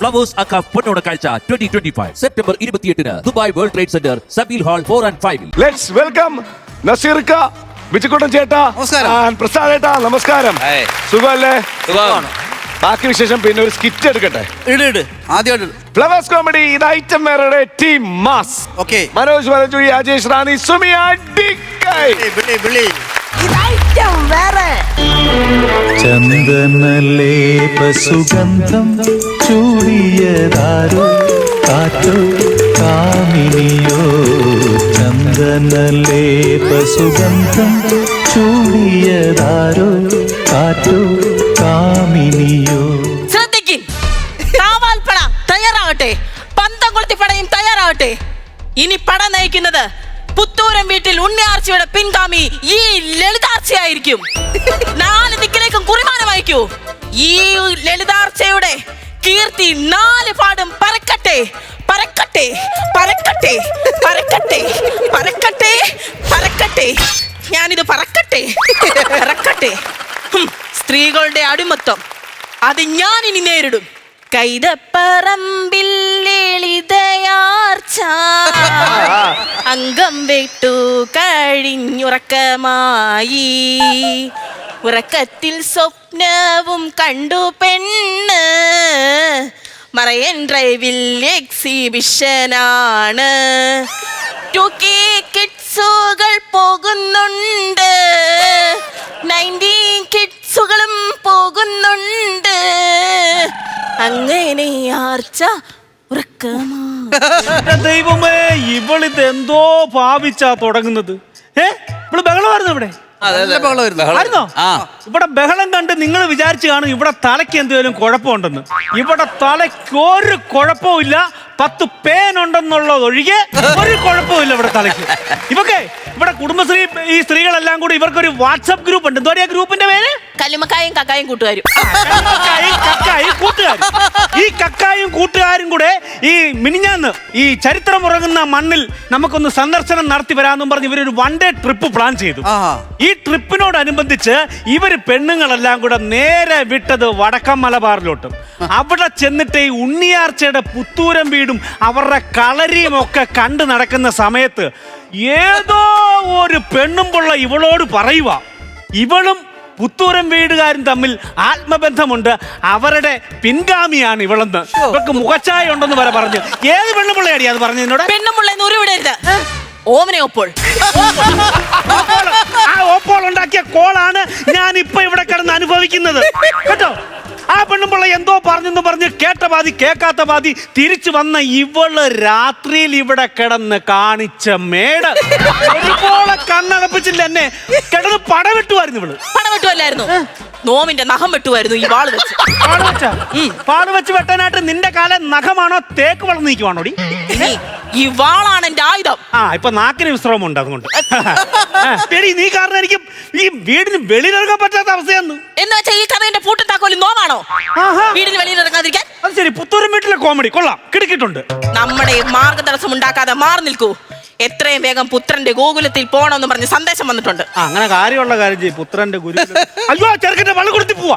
Flowers അക്ക പൊന്നോണ കാഴ്ച 2025 September 28 Dubai World Trade Centre Zabeel hall 4 and 5. Let's welcome നസീർക്ക, ബിജുക്കുട്ടൻ ചേട്ടാ, പ്രസാദ് ചേട്ടാ, നമസ്കാരം. സുഖമല്ലേ? ബാക്കി വിശേഷം പിന്നെ ഒരു സ്കിറ്റ് എടുക്കട്ടെ. ആദ്യമായിട്ട് ഫ്ലവേഴ്സ് കോമഡി ഇത് ഐറ്റം വേറെ team mass. Okay. Manoj Valanchuzhi, Ajesh Rani, Sumi Adikkai. ചന്ദനലേപ സുഗന്ധം ചൂടിയതാരോ കാറ്റോ കാമിനിയോ. ചന്ദനലേപ സുഗന്ധം ചൂടിയതാരോ കാറ്റോ കാമിനിയോ. ശ്രദ്ധിക്കും, കാവാൽപ്പട തയ്യാറാവട്ടെ, പന്തം കൊളുത്തി പടയും തയ്യാറാവട്ടെ. ഇനി പട നയിക്കുന്നത് പുത്തൂരം വീട്ടിൽ ഉണ്ണിയാർച്ചയുടെ പിൻഗാമി ഈ ലളിതാർച്ചയായിരിക്കും. 4 ദിക്കിലേക്കും കുറിമാനം അയക്കൂ. ഈ ലളിതാർച്ചയുടെ കീർത്തി 4 പാടും പരക്കട്ടെ, പരക്കട്ടെ, പരക്കട്ടെ, പരക്കട്ടെ, പരക്കട്ടെ, പരക്കട്ടെ. ഞാനിത് പറക്കട്ടെ, പറക്കട്ടെ. സ്ത്രീകളുടെ അടിമത്വം അത് ഞാൻ ഇനി നേരിടും. കൈതപ്പറമ്പിൽ ലളിതയാർച്ച അംഗം വിട്ടു കഴിഞ്ഞുറക്കമായി. ഉറക്കത്തിൽ സ്വപ്നവും കണ്ടു പെണ്ണ്. മറയൻ ഡ്രൈവിൽ എക്സിബിഷനാണ്. 2K കിഡ്സുകൾ പോകുന്നുണ്ട്, 90 കിഡ്സുകളും പോകുന്നുണ്ട്. അങ്ങനെ ആർച്ച ഉറക്കമാ. ദൈവമേ, ഇവളിത് എന്തോ ഭാവിച്ചാ തുടങ്ങുന്നത്. ഇവള് ബഹളമായിരുന്നു ഇവിടെ ആയിരുന്നോ? ഇവിടെ ബഹളം കണ്ട് നിങ്ങൾ വിചാരിച്ചു കാണും ഇവിടെ തലയ്ക്ക് എന്തെങ്കിലും കുഴപ്പമുണ്ടെന്ന്. ഇവിടെ തലയ്ക്ക് ഒരു കുഴപ്പവും ഇല്ല. 10 പേനുണ്ടെന്നുള്ളത് ഒഴികെ ഒരു കുഴപ്പമില്ല ഇവിടെ തലയ്ക്ക്. ഇവക്കെ ഇവിടെ കുടുംബശ്രീ ഈ സ്ത്രീകളെല്ലാം കൂടി ഇവർക്കൊരു വാട്സ്ആപ്പ് ഗ്രൂപ്പ് ഉണ്ട്. എന്താ പറയാ ഗ്രൂപ്പിന്റെ പേര്? കല്ലുമക്കായും കക്കായും കൂട്ടുകാരും. ഈ കക്കായും കൂട്ടുകാരും കൂടെ ഈ മിനിഞ്ഞാന്ന് ഈ ചരിത്രം ഉറങ്ങുന്ന മണ്ണിൽ നമുക്കൊന്ന് സന്ദർശനം നടത്തി വരാമെന്നും പറഞ്ഞ് ഇവരൊരു 1 day ട്രിപ്പ് പ്ലാൻ ചെയ്തു. ഈ ട്രിപ്പിനോടനുബന്ധിച്ച് ഇവര് പെണ്ണുങ്ങളെല്ലാം കൂടെ നേരെ വിട്ടത് വടക്കൻ മലബാറിലോട്ട്. അവിടെ ചെന്നിട്ട് ഈ ഉണ്ണിയാർച്ചയുടെ പുത്തൂരം വീടും അവരുടെ കളരിയും ഒക്കെ കണ്ടു നടക്കുന്ന സമയത്ത് ഏതോ ഒരു പെണ്ണും പിള്ള ഇവളോട് പറയുക, ഇവളും പുത്തൂരം വീടുകാരും തമ്മിൽ ആത്മബന്ധമുണ്ട്, അവരുടെ പിൻഗാമിയാണ് ഇവളെന്ന്. ഇവർക്ക് മുഖച്ചായ ഉണ്ടെന്ന് വരെ പറഞ്ഞു. ഏത് പെണ്ണുപിള്ളയാടി അത് പറഞ്ഞു എന്നോട്? പെണ്ണുമുള്ള ഉരുവിടരുത്. ഓമനെ ഒപ്പോൾ ആ ഓപ്പോൾ ഉണ്ടാക്കിയ കോളാണ് ഞാൻ ഇപ്പൊ ഇവിടെ കിടന്ന് അനുഭവിക്കുന്നത് കേട്ടോ. ആ പെണ്ണുമ്പിള്ള എന്തോ പറഞ്ഞെന്ന് പറഞ്ഞ് കേട്ട പാതി കേൾക്കാത്ത പാതി തിരിച്ചു വന്ന ഇവള് രാത്രിയിൽ ഇവിടെ കിടന്ന് കാണിച്ച മേട് ഒരുപോലെ കണ്ണടപ്പിച്ചില്ല. എന്നെ കിടന്ന് പടവെട്ടുമായിരുന്നു ഇവള്. പടവെട്ടുമല്ലായിരുന്നു, നോമിന്റെ നഖം വെട്ടുമായിരുന്നു ഈ വാള് വെച്ച്. പാട് വെച്ച് വെട്ടാനായിട്ട് നിന്റെ കാലം നഖമാണോ തേക്ക് വളർന്നു നീക്കുവാണോടി? ഈ വാളാണ് എന്റെ ആയുധം. ഇപ്പൊ നാക്കിന് വിശ്രമമുണ്ട്, അതുകൊണ്ട് നീ കാരണം എനിക്ക് ഈ വീടിന് വെളിയിലിറങ്ങാൻ പറ്റാത്ത അവസ്ഥയാണ്. എന്ന് വെച്ചാൽ ഈ കഥയുടെ പൂട്ടും താക്കോലും നോമാണോ വീടിന് വെളിയിലിറങ്ങാതിരിക്കാൻ? അത് ശരി, പുത്തൂരം വീട്ടിലെ കോമഡി കൊള്ളാം, കിടക്കിട്ടുണ്ട്. നമ്മുടെ മാർഗതടസ്സം ഉണ്ടാക്കാതെ മാറി നിൽക്കൂ. എത്രയും വേഗം പുത്രന്റെ ഗോകുലത്തിൽ പോണമെന്ന് പറഞ്ഞ് സന്ദേശം വന്നിട്ടുണ്ട്. അങ്ങനെ കാര്യമുള്ള കാര്യം ചെയ്യും. പുത്രന്റെ ഗുരു അയ്യോ, ചെറുക്കന്റെ വള്ളക്കുടുത്തി പോവാ.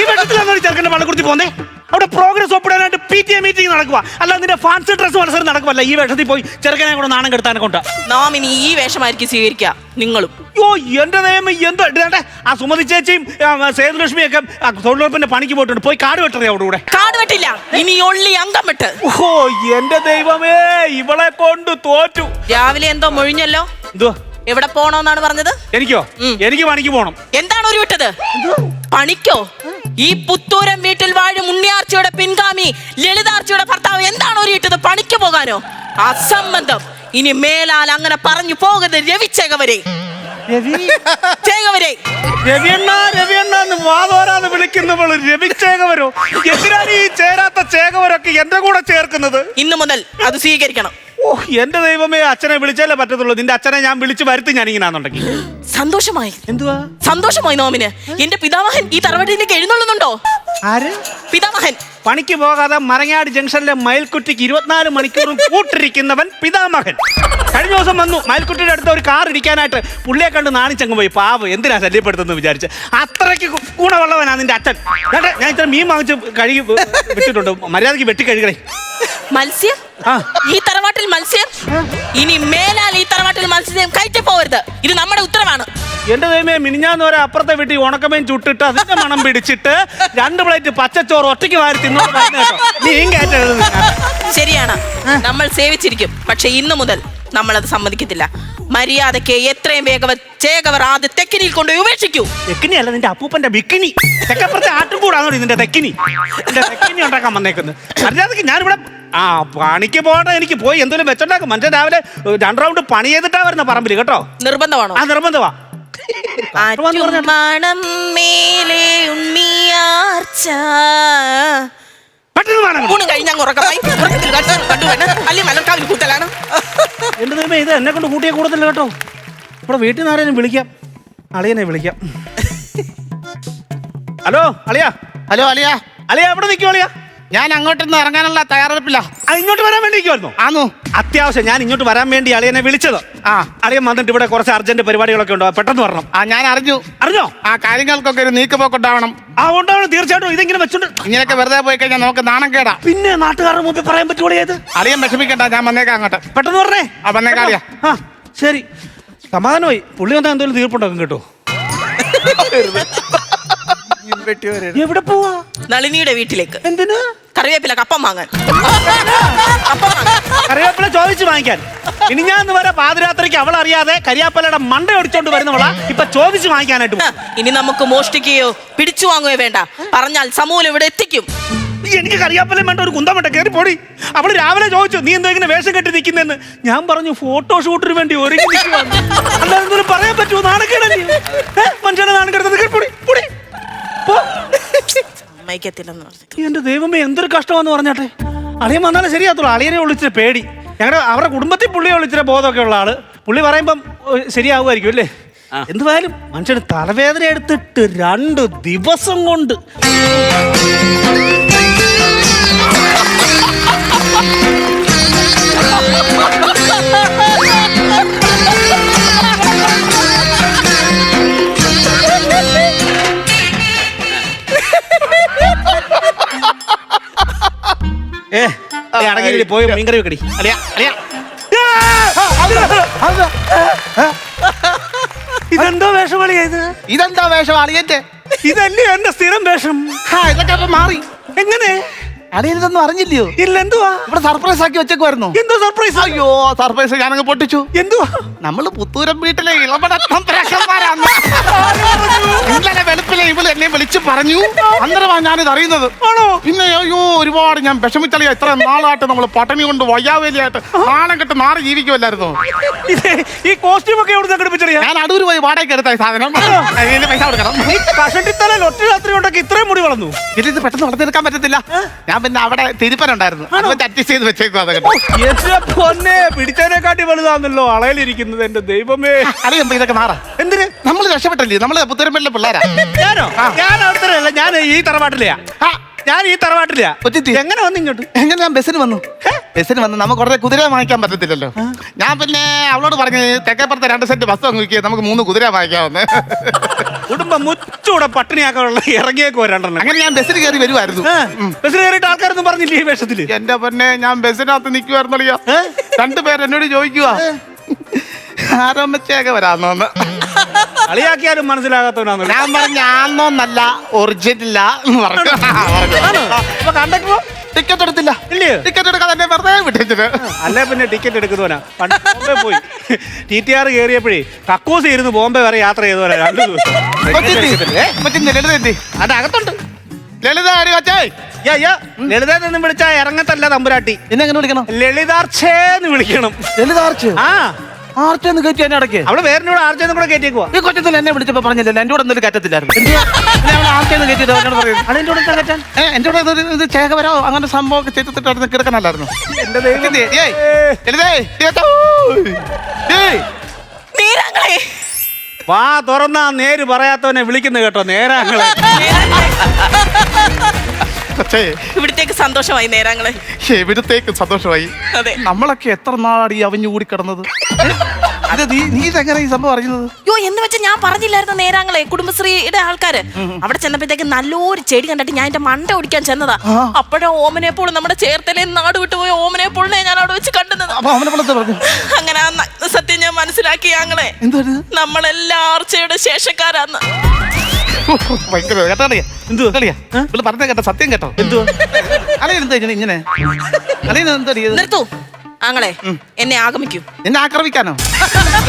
ഈ വെള്ളത്തിലാണ് ചെറുക്കന്റെ വള്ളക്കുടുത്തി പോന്നേ. അവിടെ പ്രോഗ്രസ് ഒപ്പിടാനായിട്ട് PTA മീറ്റിംഗ് നടക്കുക, അല്ല നിന്റെ ഫാൻസി ഡ്രസ് മത്സരം നടക്കുമല്ല. ഈ വേഷത്തിൽ പോയി ചെറുക്കനെ കൂടെ നാണം കെടുത്താനെ കൊണ്ടാ നാം ഇനി ഈ വേഷമായിരിക്കും സ്വീകരിക്കുക, നിങ്ങളും. അയ്യോ എന്റെ നിയമം എന്താ ആ സുമതി ചേച്ചിയും സേതുലക്ഷ്മിയൊക്കെ തൊഴിലുറപ്പിന്റെ പണിക്ക് പോയിട്ടുണ്ട്. പോയി കാട് വെട്ടറിയ അവിടെ കൂടെ. കാട് വെട്ടില്ല, ഇനി ഒള്ളി അംഗം വെട്ട്. ഓ എന്റെ ദൈവമേ, ഇവളെ കൊണ്ട് തോറ്റു. രാവിലെ എന്തോ മൊഴിഞ്ഞല്ലോ. എന്തോ? എവിടെ പോണോന്നാണ് പറഞ്ഞത്? എനിക്കോ? എനിക്ക് പണിക്ക് പോണം. എന്താണ് ഒരു വിട്ടത്? പണിക്കോ? ഈ പുത്തൂരം വീട്ടിൽ വാഴും ഉണ്ണിയാർച്ചയുടെ പിൻഗാമി ലളിതാർച്ചയുടെ ഭർത്താവ് എന്താണ് ഒരു ഇട്ടത്? പണിക്ക് പോകാനോ? അസംബന്ധം. ഇനി മേലാൽ അങ്ങനെ പറഞ്ഞു പോകരുത്. രവിച്ചേകവരെ രവിയണ്ണ വാതോരാന്ന് വിളിക്കുന്നവള് രവിച്ചേകവരോ? എന്തിനാണ് ഈ ചേരാത്ത ചേകവരൊക്കെ എന്റെ കൂടെ ചേർക്കുന്നത്? ഇന്നു മുതൽ അത് സ്വീകരിക്കണം. ഓ എന്റെ ദൈവമേ, അച്ഛനെ വിളിച്ചാലേ പറ്റത്തുള്ളൂ. നിന്റെ അച്ഛനെ ഞാൻ വിളിച്ച് വരുത്തി ഞാൻ ഇങ്ങനാന്നുണ്ടെങ്കിൽ. സന്തോഷമായി. എന്തുവാ സന്തോഷമായി നോമിന്? എന്റെ പിതാമഹൻ ഈ തറവാട്ടിലേക്ക് എഴുന്നള്ളുന്നുണ്ടോ? ആര്? പിതാമഹൻ പണിക്ക് പോകാതെ മരങ്ങാട് ജംഗ്ഷനിലെ മയിൽക്കുട്ടിക്ക് 24 മണിക്കൂറും കൂട്ടിരിക്കുന്നവൻ പിതാമഹൻ. കഴിഞ്ഞ ദിവസം വന്നു മയിൽക്കുട്ടിയുടെ അടുത്ത് ഒരു കാർ ഇടിക്കാനായിട്ട്. പുള്ളിയെ കണ്ട് നാണിച്ചങ്ങ് പോയി. പാവം, എന്തിനാ ശല്യപ്പെടുത്തുന്നു വിചാരിച്ച്. അത്രയ്ക്ക് ഗുണമുള്ളവനാ നിന്റെ അച്ഛൻ. ഞാൻ ഇത്ര മീൻ വാങ്ങിച്ച് കഴുകി വെച്ചിട്ടുണ്ട്. മര്യാദയ്ക്ക് വെട്ടി കഴുകണേ. മത്സ്യം? ഈ തറവാട്ടിൽ മത്സ്യം? ഇനി മേലാൽ ഈ തറവാട്ടിൽ മത്സ്യം കയറ്റി പോകരുത്. ഇത് നമ്മുടെ ഉത്തരവാണ്. എന്റെ ദൈവമേ, മിനിഞ്ഞാന്ന് വരെ അപ്പുറത്തെ വീട്ടിൽ ഉണക്കമേൻ ചുട്ടിട്ട് അതിന്റെ മണം പിടിച്ചിട്ട് 2 പ്ലേറ്റ് പച്ചച്ചോറ് ഒറ്റയ്ക്ക് വാരി തിന്നോട്ട് പറഞ്ഞു കേട്ടോ. നീ കയറ്റരുത്. ശരിയാണ്, നമ്മൾ സേവിച്ചിരിക്കും. പക്ഷെ ഇന്നു മുതൽ നമ്മളത് സമ്മതിക്കത്തില്ല. മര്യാദയ്ക്ക് എത്രയും വേഗം ചേകവർ ആദ്യ തെക്കിനിയിൽ കൊണ്ടുപോയി ഉപേക്ഷിക്കൂ. തെക്കിനി അല്ല, നിന്റെ അപ്പൂപ്പന്റെ ബിക്കിനി. തെക്കപ്പുറത്തെ ആട്ടുംകൂടാണോ നിന്റെ തെക്കിനി? എന്റെ തെക്കിനി ഉണ്ടാക്കാൻ വന്നേക്കുന്നത്. മര്യാദയ്ക്ക് ഞാനിവിടെ പണിക്ക് പോകട്ടെ. എനിക്ക് പോയി എന്തെങ്കിലും വെച്ചോണ്ടാക്കും. മനുഷ്യൻ രാവിലെ 2 റൗണ്ട് പണി ചെയ്തിട്ടാ വരുന്ന പറമ്പിൽ കേട്ടോ. നിർബന്ധമാണോ? നിർബന്ധമാ. മണം മേലെ ഉണ്ണിയാർച്ച. ഊണ് കഴിഞ്ഞാൽ കൂട്ടലാണ്. എന്റെ ദൈവമേ, ഇത് എന്നെ കൊണ്ട് കൂട്ടിയ കൂടുതൽ കേട്ടോ. ഇവിടെ വീട്ടിൽ നിന്ന് ആരെയും വിളിക്കാം. അളിയനെ വിളിക്കാം. ഹലോ അളിയാ. ഹലോ അളിയാ. അളിയാ എവിടെ നിൽക്കും അളിയാ? ഞാൻ അങ്ങോട്ടൊന്ന് ഇറങ്ങാനുള്ള തയ്യാറെടുപ്പില്ല. ഇങ്ങോട്ട് വരാൻ വേണ്ടിയിരിക്കുമായിരുന്നു. ആന്നു. അത്യാവശ്യം ഞാൻ ഇങ്ങോട്ട് വരാൻ വേണ്ടി അളിയനെ വിളിച്ചത്. അളിയൻ വന്നിട്ട് ഇവിടെ കുറച്ച് അർജന്റ് പരിപാടികളൊക്കെ ഉണ്ടോ, പെട്ടെന്ന് വരണം. ഞാൻ അറിഞ്ഞു. അറിഞ്ഞോ? കാര്യങ്ങൾക്കൊക്കെ ഒരു നീക്കുപോക്കുണ്ടാവണം. ഉണ്ടാവണം, തീർച്ചയായിട്ടും. ഇതെങ്ങനെ വെച്ചോണ്ട് ഇങ്ങനെയൊക്കെ വെറുതെ പോയി കഴിഞ്ഞാൽ നമുക്ക് നാണം കേടാ. പിന്നെ നാട്ടുകാരുടെ മുമ്പിൽ പറയാൻ പറ്റുള്ളൂ. ഏത് അളിയൻ വിഷമിക്കണ്ട, ഞാൻ വന്നേക്കാം അങ്ങോട്ട്. പെട്ടെന്ന് പറഞ്ഞേ. വന്നേക്കാം അളിയാ. ശരി, സമാധാനമായി. പുള്ളി വന്നാൽ എന്തെങ്കിലും തീർപ്പുണ്ടാക്കും കേട്ടോ. എവിടെ പോവാ? നളിനിയുടെ വീട്ടിലേക്ക്. എന്തിന്? കറിവേപ്പില കപ്പം വാങ്ങാൻ. കറിവേപ്പില ചോദിച്ചു വാങ്ങിക്കാൻ. ഇനി ഞാൻ വരെ പാതിരാത്രിക്ക് അവൾ അറിയാതെ കരിയാപ്പലയുടെ മണ്ട ഒടിച്ചോണ്ട് വരുന്നവളാ ഇപ്പൊ ചോദിച്ചു വാങ്ങിക്കാനായിട്ട്. ഇനി നമുക്ക് മോഷ്ടിക്കുകയോ പിടിച്ചു വാങ്ങുകയോ വേണ്ട. പറഞ്ഞാൽ സമൂലം ഇവിടെ എത്തിക്കും. എനിക്ക് കറിയാപ്പലം വേണ്ട, ഒരു കുന്തം വേണ്ട. കയറി പോടി. അവള് രാവിലെ ചോദിച്ചു നീ എന്താ ഇങ്ങനെ വേഷം കെട്ടി നിൽക്കുന്നെന്ന്. ഞാൻ പറഞ്ഞു ഫോട്ടോഷൂട്ടിന് വേണ്ടി ഒരുങ്ങി നിൽക്കുവാന്ന്. അല്ലാതെ പറയാൻ പറ്റുമോ? നാണക്കേടല്ലേ മനുഷ്യനെ നാണക്കെടുത്തത്. പൊടി പൊടി. എന്റെ ദൈവമേ, എന്തൊരു കഷ്ടമാന്ന് പറഞ്ഞാട്ടെ. അളിയൻ വന്നാലും ശരിയാത്തുള്ളൂ. അളിയനെ വിളിച്ചിട്ട് പേടി. ഞങ്ങളുടെ അവരുടെ കുടുംബത്തിൽ പുള്ളിയെ വിളിച്ചിട്ട് ബോധമൊക്കെ ഉള്ള ആള്. പുള്ളി പറയുമ്പം ശരിയാവുമായിരിക്കും അല്ലേ? എന്തുവായാലും മനുഷ്യന് തലവേദന എടുത്തിട്ട് 2 ദിവസം കൊണ്ട് അടങ്ങി പോയി മീൻകറി വെക്കടി. ഇതെന്തോ വേഷം അളിയാ ഇത്? ഇതെന്താ വേഷം അളിയന്റെ? ഇതല്ലേ എന്റെ സ്ഥിരം വേഷം. ഇതൊക്കെ അപ്പൊ മാറി. എങ്ങനെ അളിയൻ ഇതൊന്നും അറിഞ്ഞില്ലയോ? ഇല്ല. എന്തുവാ ഇവിടെ സർപ്രൈസ് ആക്കി വെച്ചേക്കുമായിരുന്നു. എന്തോ സർപ്രൈസ്? അയ്യോ, സർപ്രൈസ് ഞാനങ്ങ് പൊട്ടിച്ചു. എന്തുവാ? നമ്മള് പുത്തൂരം വീട്ടിലെ ഇന്നലെ വെളുപ്പിലെ ഇവള് എന്നെ വിളിച്ചു പറഞ്ഞു. അന്നേരമാണ് ഞാനിത് അറിയുന്നത്. പിന്നെ അയ്യോ, ഒരുപാട് ഞാൻ വിഷമിച്ചളിയാ. ഇത്ര നാളായിട്ട് നമ്മള് പട്ടണി കൊണ്ട് വയ്യാവേലിയായിട്ട് നാണം കെട്ട് നാറി ജീവിക്കുമല്ലായിരുന്നു. ഈ കോസ്റ്റ്യൂം ഒക്കെ എവിടെ സംഘടിപ്പിച്ചറിയാ? ഞാൻ അടൂര് പോയി വാടകയ്ക്ക് എടുത്ത സാധനം. അതിന്റെ പൈസ കൊടുക്കണം. കഷണ്ടിത്തലയിൽ ഒറ്റ രാത്രി കൊണ്ടൊക്കെ ഇത്രയും മുടി വളർന്നു. ഇത് പെട്ടെന്ന് വളർത്തിയെടുക്കാൻ പറ്റത്തില്ല. ഞാൻ പിന്നെ അവിടെ തിരുപ്പനുണ്ടായിരുന്നു, അഡ്ജസ്റ്റ് ചെയ്ത് വെച്ചേക്കും. പിടിച്ചതിനെക്കാട്ടി വലുതാണല്ലോ അളയിലിരിക്കുന്നത്. എന്റെ ദൈവമേ, അറിയുമ്പോ ഇതൊക്കെ മാറാം. എന്തിന്? നമ്മള് രക്ഷപ്പെട്ടല്ലേ? നമ്മള് പുത്തൂരമ്പലിലെ പിള്ളേരാ. ഞാനോ? ഞാൻ അവിടുത്തെ ഞാൻ ഈ തറവാട്ടിലെയാ. ഞാൻ ഈ തറവാട്ടിലെയാ. എങ്ങനെ വന്നു ഇങ്ങോട്ട്? എങ്ങനെ? ഞാൻ ബസ്സിന് വന്നു. ബസ്സിന് വന്ന് നമുക്ക് ഉടനെ കുതിര വാങ്ങിക്കാൻ പറ്റത്തില്ലല്ലോ. ഞാൻ പിന്നെ അവളോട് പറഞ്ഞു തെക്കേപ്പുറത്തെ 2 സെറ്റ് ബസ് വാങ്ങിക്കുക, നമുക്ക് 3 കുതിര വാങ്ങിക്കാമെന്ന്. കുടുംബം മുച്ചൂടെ പട്ടിണിയാക്കാനുള്ള ഇറങ്ങിയേക്കോ 2 അങ്ങനെ ഞാൻ ബസ്സിൽ കയറി വരുമായിരുന്നു. ബസ്സിൽ കയറിയിട്ട് ആൾക്കാരൊന്നും പറഞ്ഞില്ലേ ഈ വേഷത്തില്? എന്റെ പൊന്നെ, ഞാൻ ബസ്സിനകത്ത് നിൽക്കുവായിരുന്നറിയാ. 2 പേര് എന്നോട് ചോദിക്കുക ആരോമച്ചയൊക്കെ വരാന്നോന്ന്. കളിയാക്കിയാലും മനസ്സിലാകാത്തവനാണ്. ഞാൻ പറഞ്ഞ ആന്നോന്നല്ല, ഒറിജിനല്ല എന്ന് പറഞ്ഞു. ടിക്കറ്റ് എടുത്തില്ല. ടിക്കറ്റ് എടുക്കാതെ തന്നെ വെറുതെ വിട്ടിട്ട്. അല്ലേ പിന്നെ ടിക്കറ്റ് എടുക്കുന്നവനാ. പണ്ട് ബോംബെ പോയി TTR കയറിയപ്പോഴേ കക്കൂസ് ഇരുന്ന് ബോംബെ വരെ യാത്ര ചെയ്തവരാ 2 ദിവസം. ലളിത എത്തി അതകത്തുണ്ട്. ലളിത ലളിതെന്ന് വിളിച്ചാ ഇറങ്ങത്തല്ല തമ്പുരാട്ടി. എന്നെ എങ്ങനെ വിളിക്കണം? ലളിതാർച്ചേന്ന് വിളിക്കണം. ലളിതാർച്ച? ആർച്ചെന്ന് കയറ്റി എന്നെ അടക്കേ. അവള് വേറിനോട് ആർച്ചെന്ന് കൂടെ കയറ്റിയേക്കുവാ. ഈ കൊച്ചത്തിൽ എന്നെ വിളിച്ചപ്പോ പറഞ്ഞില്ലല്ലോ എന്റെ കൂടെ ഒന്നും കയറ്റത്തില്ലായിരുന്നു. ആർച്ചെന്ന് കയറ്റിയത് എന്നോട് പറയും. എന്റെ കൂടെ ഇത് ചേകവരോ അങ്ങനെ സംഭവം ചെയ്തിട്ടായിരുന്നു കിടക്കണല്ലായിരുന്നു. എന്റെ വാ തുറന്നാ നേര് പറയാത്തവനെ വിളിക്കുന്നു കേട്ടോ നേരാങ്ങളെ. പക്ഷേ ഇവിടത്തേക്ക് സന്തോഷമായി നേരങ്ങളെ. എവിടത്തേക്ക് സന്തോഷമായി. അതെ. നമ്മളൊക്കെ എത്ര നാളാടി അവഞ്ഞു കൂടി കിടന്നത്. അത് നീ ഇതെങ്ങനെ ഈ സംഭവം അറിയുന്നത്? യോ എന്ന് വെച്ചാൽ ഞാൻ പറഞ്ഞില്ലായിരുന്നു നേരങ്ങളെ, കുടുംബശ്രീയുടെ ആൾക്കാര് അവിടെ ചെന്നപ്പോഴത്തേക്ക് നല്ലൊരു ചെടി കണ്ടിട്ട് ഞാൻ എന്റെ മണ്ട ഓടിക്കാൻ ചെന്നതാ. അപ്പോഴാ ഓമനേപ്പോൾ നമ്മുടെ ചേർത്തലേ നാട് വിട്ടുപോയ ഓമനേപ്പോളിനെ ഞാൻ അവിടെ വെച്ച് കണ്ടുന്നത്. അങ്ങനെ ആ സത്യം ഞാൻ മനസ്സിലാക്കി ഞങ്ങളെ. നമ്മളെല്ലാ ആർച്ചയുടെ ശേഷക്കാരാന്ന്. ഭയങ്കര കേട്ടാളിയാ. എന്തുവാ കളിയാ പറഞ്ഞ കേട്ടോ? സത്യം കേട്ടോ? എന്തുവാ അളിയെന്താ ഇങ്ങനെ അളിയെന്താ നിർത്തൂ ആങ്ങളെ. എന്നെ ആഗമിക്കൂ. എന്നെ ആക്രമിക്കാനോ?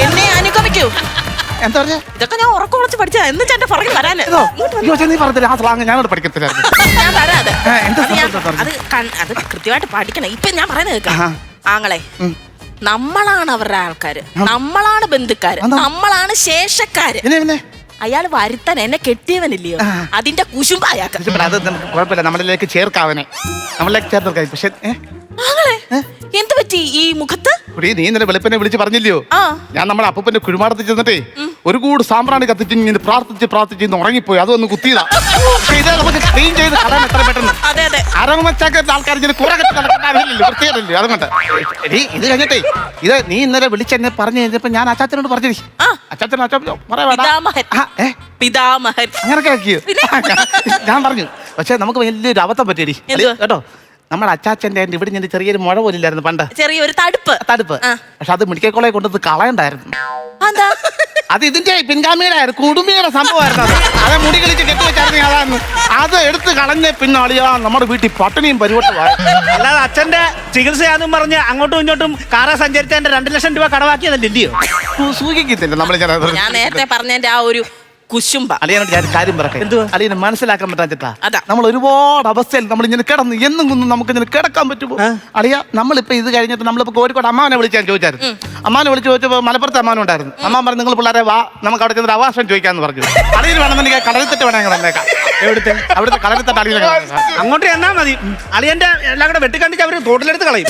എന്നെ അനുഗമിക്കൂ. എന്താ പറഞ്ഞ? ഇതൊക്കെ ഞാൻ ഉറക്കം വിളിച്ച് പഠിച്ചാ. എന്നിട്ട് എന്റെ പുറകെ വരാന് നീ പറഞ്ഞില്ല ആ സ്ലാങ് ഞാനോട് പഠിക്കത്തില്ലായിരുന്നു. ഞാൻ വരാതെ അത് കൃത്യമായിട്ട് പഠിക്കണം. ഇപ്പൊ ഞാൻ പറയുന്നത് കേൾക്കാം ആങ്ങളെ. നമ്മളാണ് അവരുടെ ആൾക്കാര്, നമ്മളാണ് ബന്ധുക്കാര്, നമ്മളാണ് ശേഷക്കാര്. അയാള് വരുത്താൻ എന്നെ കെട്ടിയവനില്ലയോ, അതിന്റെ കുശുമ്പ അയാൾക്ക്. അത് കുഴപ്പമില്ല, നമ്മളിലേക്ക് ചേർക്കാവനെ, നമ്മളിലേക്ക് ചേർത്ത്. പക്ഷെ എന്ത് പറ്റി ഈ മുഖത്ത്? നീ ഇന്നലെ വെളുപ്പിനെ വിളിച്ച് പറഞ്ഞില്ലയോ, ഞാൻ നമ്മുടെ അപ്പൂപ്പന്റെ കുഴിമാടത്തിൽ ചെന്നിട്ടേ ഒരു കൂട് സാമ്പ്രാണി കത്തിച്ച് ഇങ്ങനെ പ്രാർത്ഥിച്ച് ഉറങ്ങിപ്പോയി. അതൊന്ന് കുത്തിയതാ. ഇത് നമുക്ക് ക്ലീൻ ചെയ്ത് കളയാൻ എത്ര പെട്ടെന്ന്. അരമച്ചാക്കത്തെ ആൾക്കാർ ഇങ്ങനെ കുറെ കെട്ടി നടക്കണ്ടല്ലോ, വൃത്തികേടല്ലോ. അതുകൊണ്ട് ഇത് കഴിഞ്ഞിട്ടേ ഇത് നീ ഇന്നലെ വിളിച്ചെന്നെ പറഞ്ഞു കഴിഞ്ഞപ്പോ ഞാൻ അച്ചാച്ചനോട് പറഞ്ഞു. അച്ചാച്ചൻ അങ്ങനൊക്കെ ആക്കിയോ? ഞാൻ പറഞ്ഞു. പക്ഷെ നമുക്ക് വലിയൊരു അബദ്ധം പറ്റിയടി കേട്ടോ. നമ്മുടെ അച്ചാച്ചന്റെ ഇവിടെ ഞാൻ ചെറിയൊരു മുഴ പോലില്ലായിരുന്നു പണ്ട്, ചെറിയൊരു തടുപ്പ്. പക്ഷെ അത് മെഡിക്കൽ കോളേജ് കൊണ്ടത് കളയണ്ടായിരുന്നു. അത് ഇതിന്റെ പിൻഗാമിയുടെ കുടുംബിയുടെ സംഭവമായിരുന്നു. അത് മുടി കളിച്ച് കെട്ടിവെച്ചായിരുന്നു. അതായിരുന്നു അത് എടുത്ത് കളഞ്ഞ പിന്നെ അളിയാ നമ്മുടെ വീട്ടിൽ പട്ടിണിയും പരിവട്ടമായി. അല്ലാതെ അച്ഛന്റെ ചികിത്സയാന്നും പറഞ്ഞ് അങ്ങോട്ടും ഇങ്ങോട്ടും കാറെ സഞ്ചരിച്ച 2 ലക്ഷം രൂപ കടവാക്കിയതല്ലയോ? സൂചിക്കത്തില്ല നമ്മൾ. ഞാൻ നേരത്തെ പറഞ്ഞതിന്റെ ആ ഒരു കുശുമ്പ. അളിയനോട് ഞാൻ കാര്യം പറയട്ടെ, അളിയനെ മനസ്സിലാക്കാൻ പറ്റാ. നമ്മൾ ഒരുപാട് അവസ്ഥയിൽ നമ്മൾ ഇങ്ങനെ കിടന്ന് എന്നും കുന്നും നമുക്ക് ഇങ്ങനെ കിടക്കാൻ പറ്റുമോ അളിയ? നമ്മളിപ്പോ ഇത് കഴിഞ്ഞിട്ട് നമ്മളിപ്പോ കോഴിക്കോട് അമ്മാനെ വിളിച്ചാൽ ചോദിച്ചായിരുന്നു. അമ്മാനെ വിളിച്ച് ചോദിച്ചപ്പോൾ മലപ്പുറത്ത് അമ്മാനും ഉണ്ടായിരുന്നു. അമ്മാൻ പറഞ്ഞു നിങ്ങൾ പിള്ളേരെ വാ, നമുക്ക് അവിടെ ചെന്നിട്ട് അവാസം ചോദിക്കാന്ന് പറഞ്ഞു. അളിയിൽ വേണമെന്നുണ്ടെങ്കിൽ കടലിത്തെട്ട് വേണമെങ്കിൽ വന്നേക്കാം. എവിടുത്തെ? അവിടുത്തെ കടലിത്തെട്ട് അളിയിൽ അങ്ങോട്ട് എന്നാ മതി. അളിയന്റെ എല്ലാം കൂടെ വെട്ടിക്കണ്ടിച്ച് അവര് തോട്ടിലെടുത്ത് കളയും.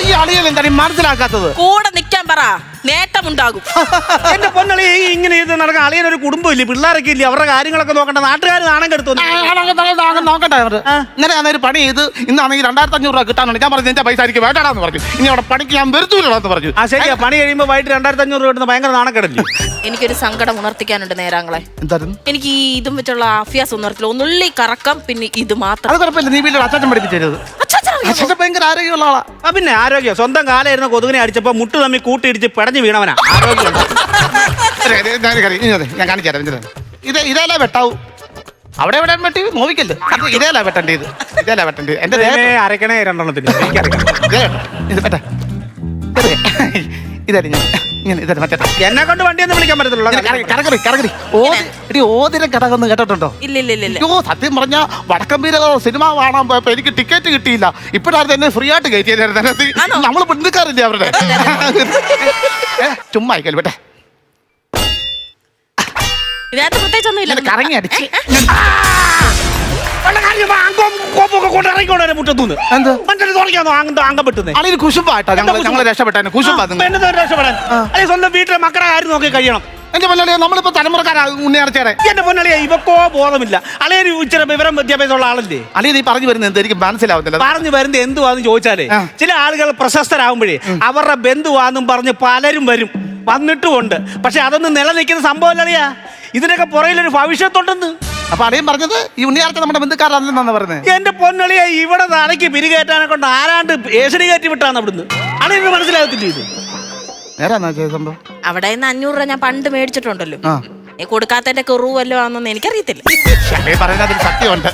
ഈ അളിയൻ എന്താണ് മനസ്സിലാക്കാത്തത്? കൂടെ നിൽക്കാൻ പറ, നേട്ടമുണ്ടാകും. എന്റെ പൊന്നളി ഇങ്ങനെ ഇത് നടക്കാൻ അളിയനൊരു കുടുംബം ഇല്ലേ, പിള്ളേരൊക്കെ ഇല്ലേ, അവരുടെ കാര്യങ്ങളൊക്കെ നോക്കണ്ട. നാട്ടുകാർ നാണം കെടുത്തു നോക്കട്ടെ. ഇന്നലെ ഞാനൊരു പണി ചെയ്ത് ഇന്നാണെങ്കിൽ 2500 രൂപ കിട്ടാനുണ്ട്. ഞാൻ പറഞ്ഞു എന്റെ പൈസ എനിക്ക് വേണ്ടാന്ന് പറഞ്ഞു. ഇനി അവിടെ പണിക്ക് ഞാൻ വരുത്തൂലെന്ന് പറഞ്ഞു. ആ ശരിയാ, പണി കഴിയുമ്പോൾ വൈകിട്ട് 2500 രൂപ കിട്ടുന്ന ഭയങ്കര നാണക്കെടല്ലേ. എനിക്കൊരു സങ്കടം ഉണർത്തിക്കാനുണ്ട് നേരാങ്ങളെ. എന്തായിരുന്നു? എനിക്ക് ഈ ഇതും വെച്ചുള്ള അഭ്യാസം ഉണർത്തില്ല. ഒന്നുള്ളി കറക്കം, പിന്നെ ഇത് മാത്രം. അത് കുഴപ്പമില്ല, നീ വീട്ടിൽ അച്ചാച്ചൻ പഠിപ്പിച്ചത്. അച്ചാച്ചൻ ഭയങ്കര ആരോഗ്യമുള്ള ആളാ. പിന്നെ ആരോഗ്യം. സ്വന്തം കാലായിരുന്ന കൊതുകിനെ അടിച്ചപ്പോ മുട്ട് തമ്മി കൂട്ടിയിടിച്ച് പടഞ്ഞു വീണവനാ. ആരോഗ്യം ഞാൻ കാണിച്ചു തരാം. ഇതേല വെട്ടാവൂ. അവിടെ എവിടെ വെട്ടി നോവിക്കല്ലോ. ഇതേല വെട്ടേണ്ടത്, ഇതേല വെട്ടേണ്ടത്. എന്റെ അരക്കണേ 2 എണ്ണത്തിന് എന്നെ കൊണ്ട് വണ്ടിയൊന്നും വിളിക്കാൻ പറ്റത്തുള്ളൂ. ഓതിരം കടകൊന്ന് കേട്ടിട്ടുണ്ടോ? ഇല്ല. സത്യം പറഞ്ഞ വടക്കം വീര സിനിമ കാണാൻ പോയപ്പോ എനിക്ക് ടിക്കറ്റ് കിട്ടിയില്ല. ഇപ്പോഴാണ് എന്നെ ഫ്രീ ആയിട്ട് കയറ്റിയായിരുന്നു. നമ്മള് ബന്ധുക്കാറില്ലേ അവരുടെ. ചുമ്മാ ആയിക്കല്ലോ ബേട്ടെ. ഇതിനകത്ത് പ്രത്യേകിച്ചൊന്നുമില്ല. കറങ്ങി അടിച്ച് കുശുമ്പായിട്ടാ ഞങ്ങൾ രക്ഷപ്പെട്ടു. സ്വന്തം വീട്ടിലെ മക്കളുടെ കാര്യം നോക്കി കഴിയണം. എന്റെ പൊന്നാളിയെ നമ്മളിപ്പോ തലമുറക്കാരാ ഉണ്ണിയാർച്ചയുടെ. എന്റെ പൊന്നാളിയെ ഇവക്കോ ബോധമില്ല. അളിയൊരു ഇച്ചിരി വിവരം വിദ്യാഭ്യാസമുള്ള ആളല്ലേ. അളിയ നീ പറഞ്ഞു വരുന്നത് എന്ത് എനിക്ക് മനസ്സിലാവുന്നില്ല. പറഞ്ഞു വരുന്നത് എന്തുവാന്ന് ചോദിച്ചാലേ, ചില ആളുകൾ പ്രശസ്തരാകുമ്പോഴേ അവരുടെ ബന്ധുവാന്നും പറഞ്ഞ് പലരും വരും, വന്നിട്ടുമുണ്ട്. പക്ഷെ അതൊന്നും നിലനിൽക്കുന്ന സംഭവമല്ലറിയാ. ഇതിനൊക്കെ പുറയിലൊരു ഭവിഷ്യത്തുണ്ടെന്ന്. അപ്പൊ അളിയൻ പറഞ്ഞത് ഈ ഉണ്ണിയാർച്ച നമ്മുടെ ബന്ധുക്കാരാണെന്നാണ് പറഞ്ഞത്. എന്റെ പൊന്നളിയെ ഇവിടെ തലയ്ക്ക് പിരികേറ്റാനെ കൊണ്ട് ആരാണ്ട് ഏഷണി കയറ്റി വിട്ടാണ് അവിടുന്ന്. അളിയന് മനസ്സിലാകത്തില്ല ഇത്. സംഭവം അവിടെ നിന്ന് 500 രൂപ ഞാൻ പണ്ട് മേടിച്ചിട്ടുണ്ടല്ലോ. നീ കൊടുക്കാത്തതിന്റെ കുറവല്ലോ ആണെന്നൊന്നും എനിക്കറിയത്തില്ല. പറയുന്നതിൽ സത്യമുണ്ട്.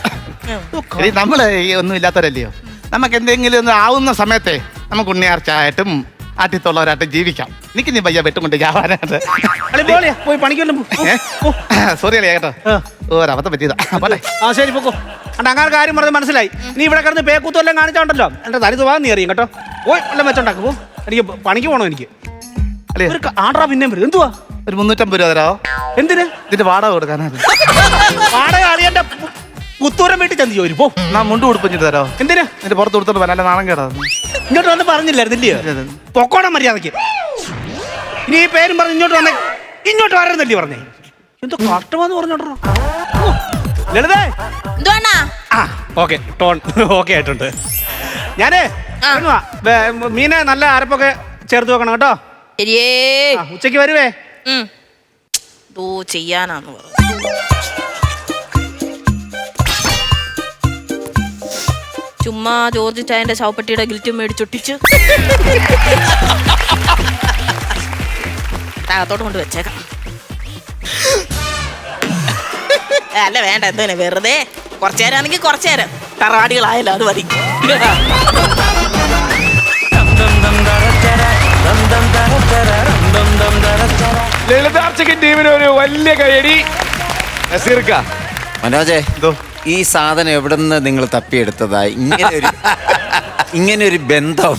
നമ്മള് ഒന്നും ഇല്ലാത്തവരല്ലയോ. നമുക്ക് എന്തെങ്കിലും ഒന്ന് ആവുന്ന സമയത്തെ നമുക്ക് ഉണ്ണിയാർച്ചയായിട്ടും ആദ്യത്തുള്ളവരായിട്ട് ജീവിക്കാം. എനിക്ക് നീ പയ്യ വെട്ടുകൊണ്ട് ജാവാനായിട്ട് പോയി പണിക്കൊല്ലും. സോറി അളിയാ കേട്ടോ, ഒരബദ്ധം പറ്റിയതാ. ആ ശരി പൊക്കോ. അങ്ങനെ കാര്യം പറഞ്ഞ് മനസ്സിലായി. നീ ഇവിടെ കിടന്ന് പേക്കൂത്തും എല്ലാം കാണിച്ചോണ്ടല്ലോ. എന്റെ തനി സ്വഭാവം നീ അറിയും കേട്ടോ. പോയി എല്ലാം വെച്ചോണ്ടാക്കും. പോ, എനിക്ക് പണിക്ക് പോകണോ. എനിക്ക് ആണ്ടാ പിന്നെ വരും. എന്തുവാ ഒരു 350 രൂപ തരാവോ? എന്തിന്? ഇതിന്റെ വാടക കൊടുക്കാനാണ്. വാടക അളിയന്റെ പുത്തൂരം വീട്ടിൽ ചെന്ന് ചോദിച്ചു. പോ, ഞാൻ മുണ്ട് കൊടുപ്പിച്ചിട്ട് തരാവോ? എന്തിനാ? എന്റെ പുറത്ത് കൊടുത്തോണ്ട് വരാൻ നാണം കേടാ. ഇങ്ങോട്ട് വന്ന് പറഞ്ഞില്ലായിരുന്നില്ലയോ പൊക്കോണം മര്യാദക്ക്. ഇനി ഈ പേരും പറഞ്ഞ് ഇങ്ങോട്ട് വന്നേ, ഇങ്ങോട്ട് വരരുന്നല്ലേ പറഞ്ഞേ. എന്തോ കഷ്ടമാന്ന് പറഞ്ഞോട്ടോ. ലളിതേ എന്തുവാണാ ആ ഓക്കെ ടോൺ ഓക്കെ ആയിട്ടുണ്ട്. ഞാനേ വരുവാ. മീനെ നല്ല അരപ്പൊക്കെ ചേർത്ത് വെക്കണം കേട്ടോ. ശരിയേ ഉച്ചയ്ക്ക് വരുവേ. ദോ ചെയ്യാനാന്ന് പറഞ്ഞു. ചുമ്മാ ജോർജ് ചായന്റെ ശവപ്പെട്ടിയുടെ ഗിൽറ്റും മേടിച്ചൊട്ടിച്ച് താഴത്തോട്ട് കൊണ്ട് വെച്ചേക്കാം. അല്ല വേണ്ട, എന്തോനെ വെറുതെ കുറച്ചു നേരമാണെങ്കിൽ കുറച്ചു നേരം തറവാടികളായല്ലോ, അത് മതി. ലളിതാർച്ചകൻ ടീമിന് ഒരു വലിയ കൈയടി. നസീർക്ക മനോജേ, ഈ സാധനം എവിടെ നിന്ന് നിങ്ങൾ തപ്പിയെടുത്തതായി? ഇങ്ങനെ ഒരു ബന്ധം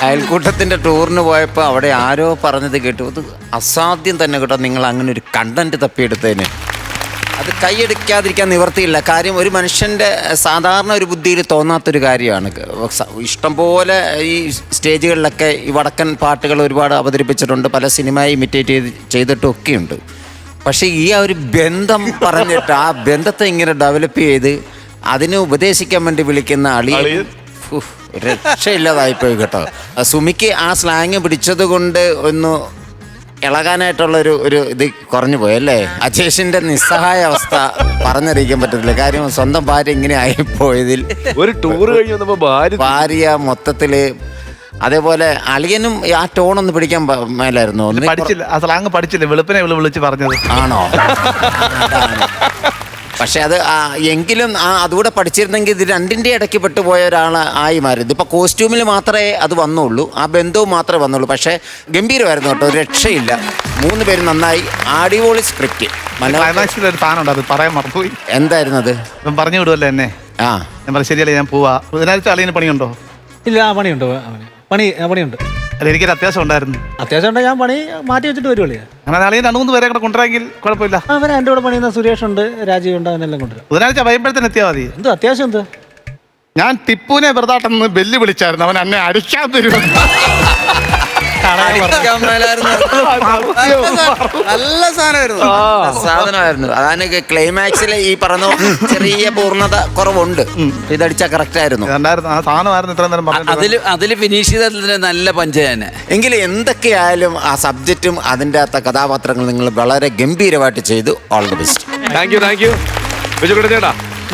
അയൽക്കൂട്ടത്തിന്റെ ടൂറിന് പോയപ്പോൾ അവിടെ ആരോ പറഞ്ഞത് കേട്ടു. അത് അസാധ്യം തന്നെ കേട്ടോ, നിങ്ങൾ അങ്ങനെ ഒരു കണ്ടന്റ് തപ്പിയെടുത്തതിന്. അത് കൈയെടുക്കാതിരിക്കാൻ നിവർത്തിയില്ല. കാര്യം ഒരു മനുഷ്യൻ്റെ സാധാരണ ഒരു ബുദ്ധിയിൽ തോന്നാത്തൊരു കാര്യമാണ്. ഇഷ്ടംപോലെ ഈ സ്റ്റേജുകളിലൊക്കെ ഈ വടക്കൻ പാട്ടുകൾ ഒരുപാട് അവതരിപ്പിച്ചിട്ടുണ്ട്, പല സിനിമയെ ഇമിറ്റേറ്റ് ചെയ്തിട്ടൊക്കെയുണ്ട്. പക്ഷേ ഈ ആ ഒരു ബന്ധം പറഞ്ഞിട്ട് ആ ബന്ധത്തെ ഇങ്ങനെ ഡെവലപ്പ് ചെയ്ത് അതിനെ ഉപദേശിക്കാൻ വേണ്ടി വിളിക്കുന്ന ആളി രക്ഷയില്ലാതായിപ്പോയി കേട്ടോ. സുമിക്ക് ആ സ്ലാങ് പിടിച്ചത് കൊണ്ട് ഒന്ന് ഇളകാനായിട്ടുള്ള ഒരു ഇത് കുറഞ്ഞു പോയി അല്ലേ? അജേഷിന്റെ നിസ്സഹായ അവസ്ഥ പറഞ്ഞറിയിക്കാൻ പറ്റത്തില്ല. കാര്യം സ്വന്തം ഭാര്യ ഇങ്ങനെ ആയിപ്പോയതിൽ ഒരു ടൂർ കഴിഞ്ഞു ഭാര്യ മൊത്തത്തില്. അതേപോലെ അളിയനും ആ ടോണൊന്ന് പിടിക്കാൻ മേലായിരുന്നു. പഠിച്ചില്ല, ആ സ്ലാങ് പഠിച്ചില്ല, വെളുപ്പിനെ വിളിച്ച് പറഞ്ഞത് ആണോ? പക്ഷെ അത് എങ്കിലും അതുകൂടെ പഠിച്ചിരുന്നെങ്കിൽ ഇത് രണ്ടിൻ്റെ ഇടയ്ക്ക് പെട്ടുപോയ ഒരാളായി മാറി. ഇതിപ്പോൾ കോസ്റ്റ്യൂമിൽ മാത്രമേ അത് വന്നുള്ളൂ, ആ ബന്ധവും മാത്രമേ വന്നുള്ളൂ. പക്ഷേ ഗംഭീരമായിരുന്നു കേട്ടോ, രക്ഷയില്ല. 3 പേര് നന്നായി. അടിപൊളി സ്ക്രിപ്റ്റ്. ക്ലൈമാക്സിൽ ഒരു സാധനം അത് പറയാൻ മറന്നുപോയി. എന്തായിരുന്നു അത്? ഇപ്പം പറഞ്ഞു വിടുമല്ലോ എന്നെ. ഞാൻ പറഞ്ഞു ശരിയല്ലേ, ഞാൻ പോവാ. ബുധനാഴ്ച അളിയന് പണിയുണ്ടോ? ഇല്ല, പണിയുണ്ട്. പണിയുണ്ട്. അല്ല, എനിക്കൊരു അത്യാവശ്യം ഉണ്ടായിരുന്നു. അത്യാവശ്യം ഞാൻ പണി മാറ്റി വെച്ചിട്ട് വരുവല്ലേ. അങ്ങനെ അളിയൻ 2-3 പേരെ കൂടെ കൊണ്ടുവരാമെങ്കിൽ കുഴപ്പമില്ല. അവൻ എൻ്റെ കൂടെ പണിയുന്ന സുരേഷ് ഉണ്ട്, രാജീവ് ഉണ്ട്, അവനെല്ലാം കൊണ്ടുവരാം. ബുധനാഴ്ച വൈകുമ്പോഴത്തേന് എത്തിയാൽ മതി. എന്തോ അത്യാവശ്യം എന്ത്? ഞാൻ ടിപ്പുവിനെ വെറുതാട്ടെന്ന് ബെല്ല് വിളിച്ചായിരുന്നു, അവൻ എന്നെ അടിക്കാൻ തരും. നല്ല സാധനമായിരുന്നു. അതായത് ക്ലൈമാക്സിൽ ഈ പറഞ്ഞ ചെറിയ പൂർണ്ണത കുറവുണ്ട്. ഇതടിച്ച കറക്റ്റ് ആയിരുന്നു. അതില് ഫിനിഷ് ചെയ്തതിന് നല്ല പഞ്ചായന. എങ്കിലും എന്തൊക്കെയായാലും ആ സബ്ജക്റ്റും അതിൻ്റെ അകത്ത കഥാപാത്രങ്ങൾ നിങ്ങൾ വളരെ ഗംഭീരമായിട്ട് ചെയ്തു. All the best. Thank you. ചേട്ടാ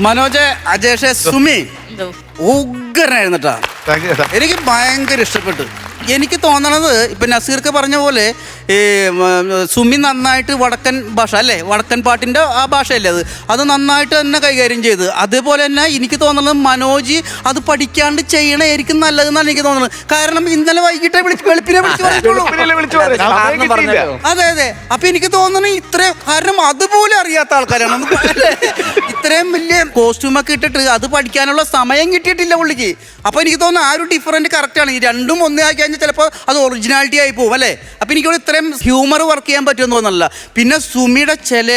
മനോജ്, അജേഷ്, സുമി ഉഗ്രനായിരുന്നു കേട്ടോ. എനിക്ക് ഭയങ്കര ഇഷ്ടപ്പെട്ടു. എനിക്ക് തോന്നണത് ഇപ്പം നസീർക്ക് പറഞ്ഞ പോലെ ഈ സുമി നന്നായിട്ട് വടക്കൻ ഭാഷ അല്ലേ, വടക്കൻ പാട്ടിൻ്റെ ആ ഭാഷയല്ലേ അത് നന്നായിട്ട് തന്നെ കൈകാര്യം ചെയ്ത്. അതേപോലെ തന്നെ എനിക്ക് തോന്നുന്നത് മനോജ് അത് പഠിക്കാണ്ട് ചെയ്യണമായിരിക്കും നല്ലതെന്നാണ് എനിക്ക് തോന്നുന്നത്. കാരണം ഇന്നലെ വൈകിട്ട് വെളുപ്പിനെ വിളിച്ചു. അതെ അതെ. അപ്പം എനിക്ക് തോന്നുന്നു കാരണം അതുപോലെ അറിയാത്ത ആൾക്കാരാണ്. ഇത്രയും വലിയ കോസ്റ്റ്യൂമൊക്കെ ഇട്ടിട്ട് അത് പഠിക്കാനുള്ള സമയം കിട്ടിയിട്ടില്ല പുള്ളിക്ക്. അപ്പോൾ എനിക്ക് തോന്നുന്നു ആ ഒരു ഡിഫറൻറ്റ് കറക്റ്റാണ്. ഈ രണ്ടും ഒന്നേ ആക്കി കഴിഞ്ഞാൽ ചിലപ്പോൾ അത് ഒറിജിനാലിറ്റി ആയി പോകും അല്ലേ. അപ്പം എനിക്കിവിടെ ഇത്രയും ഹ്യൂമർ വർക്ക് ചെയ്യാൻ പറ്റുമെന്ന് തോന്നുന്നില്ല. പിന്നെ സുമിയുടെ ചില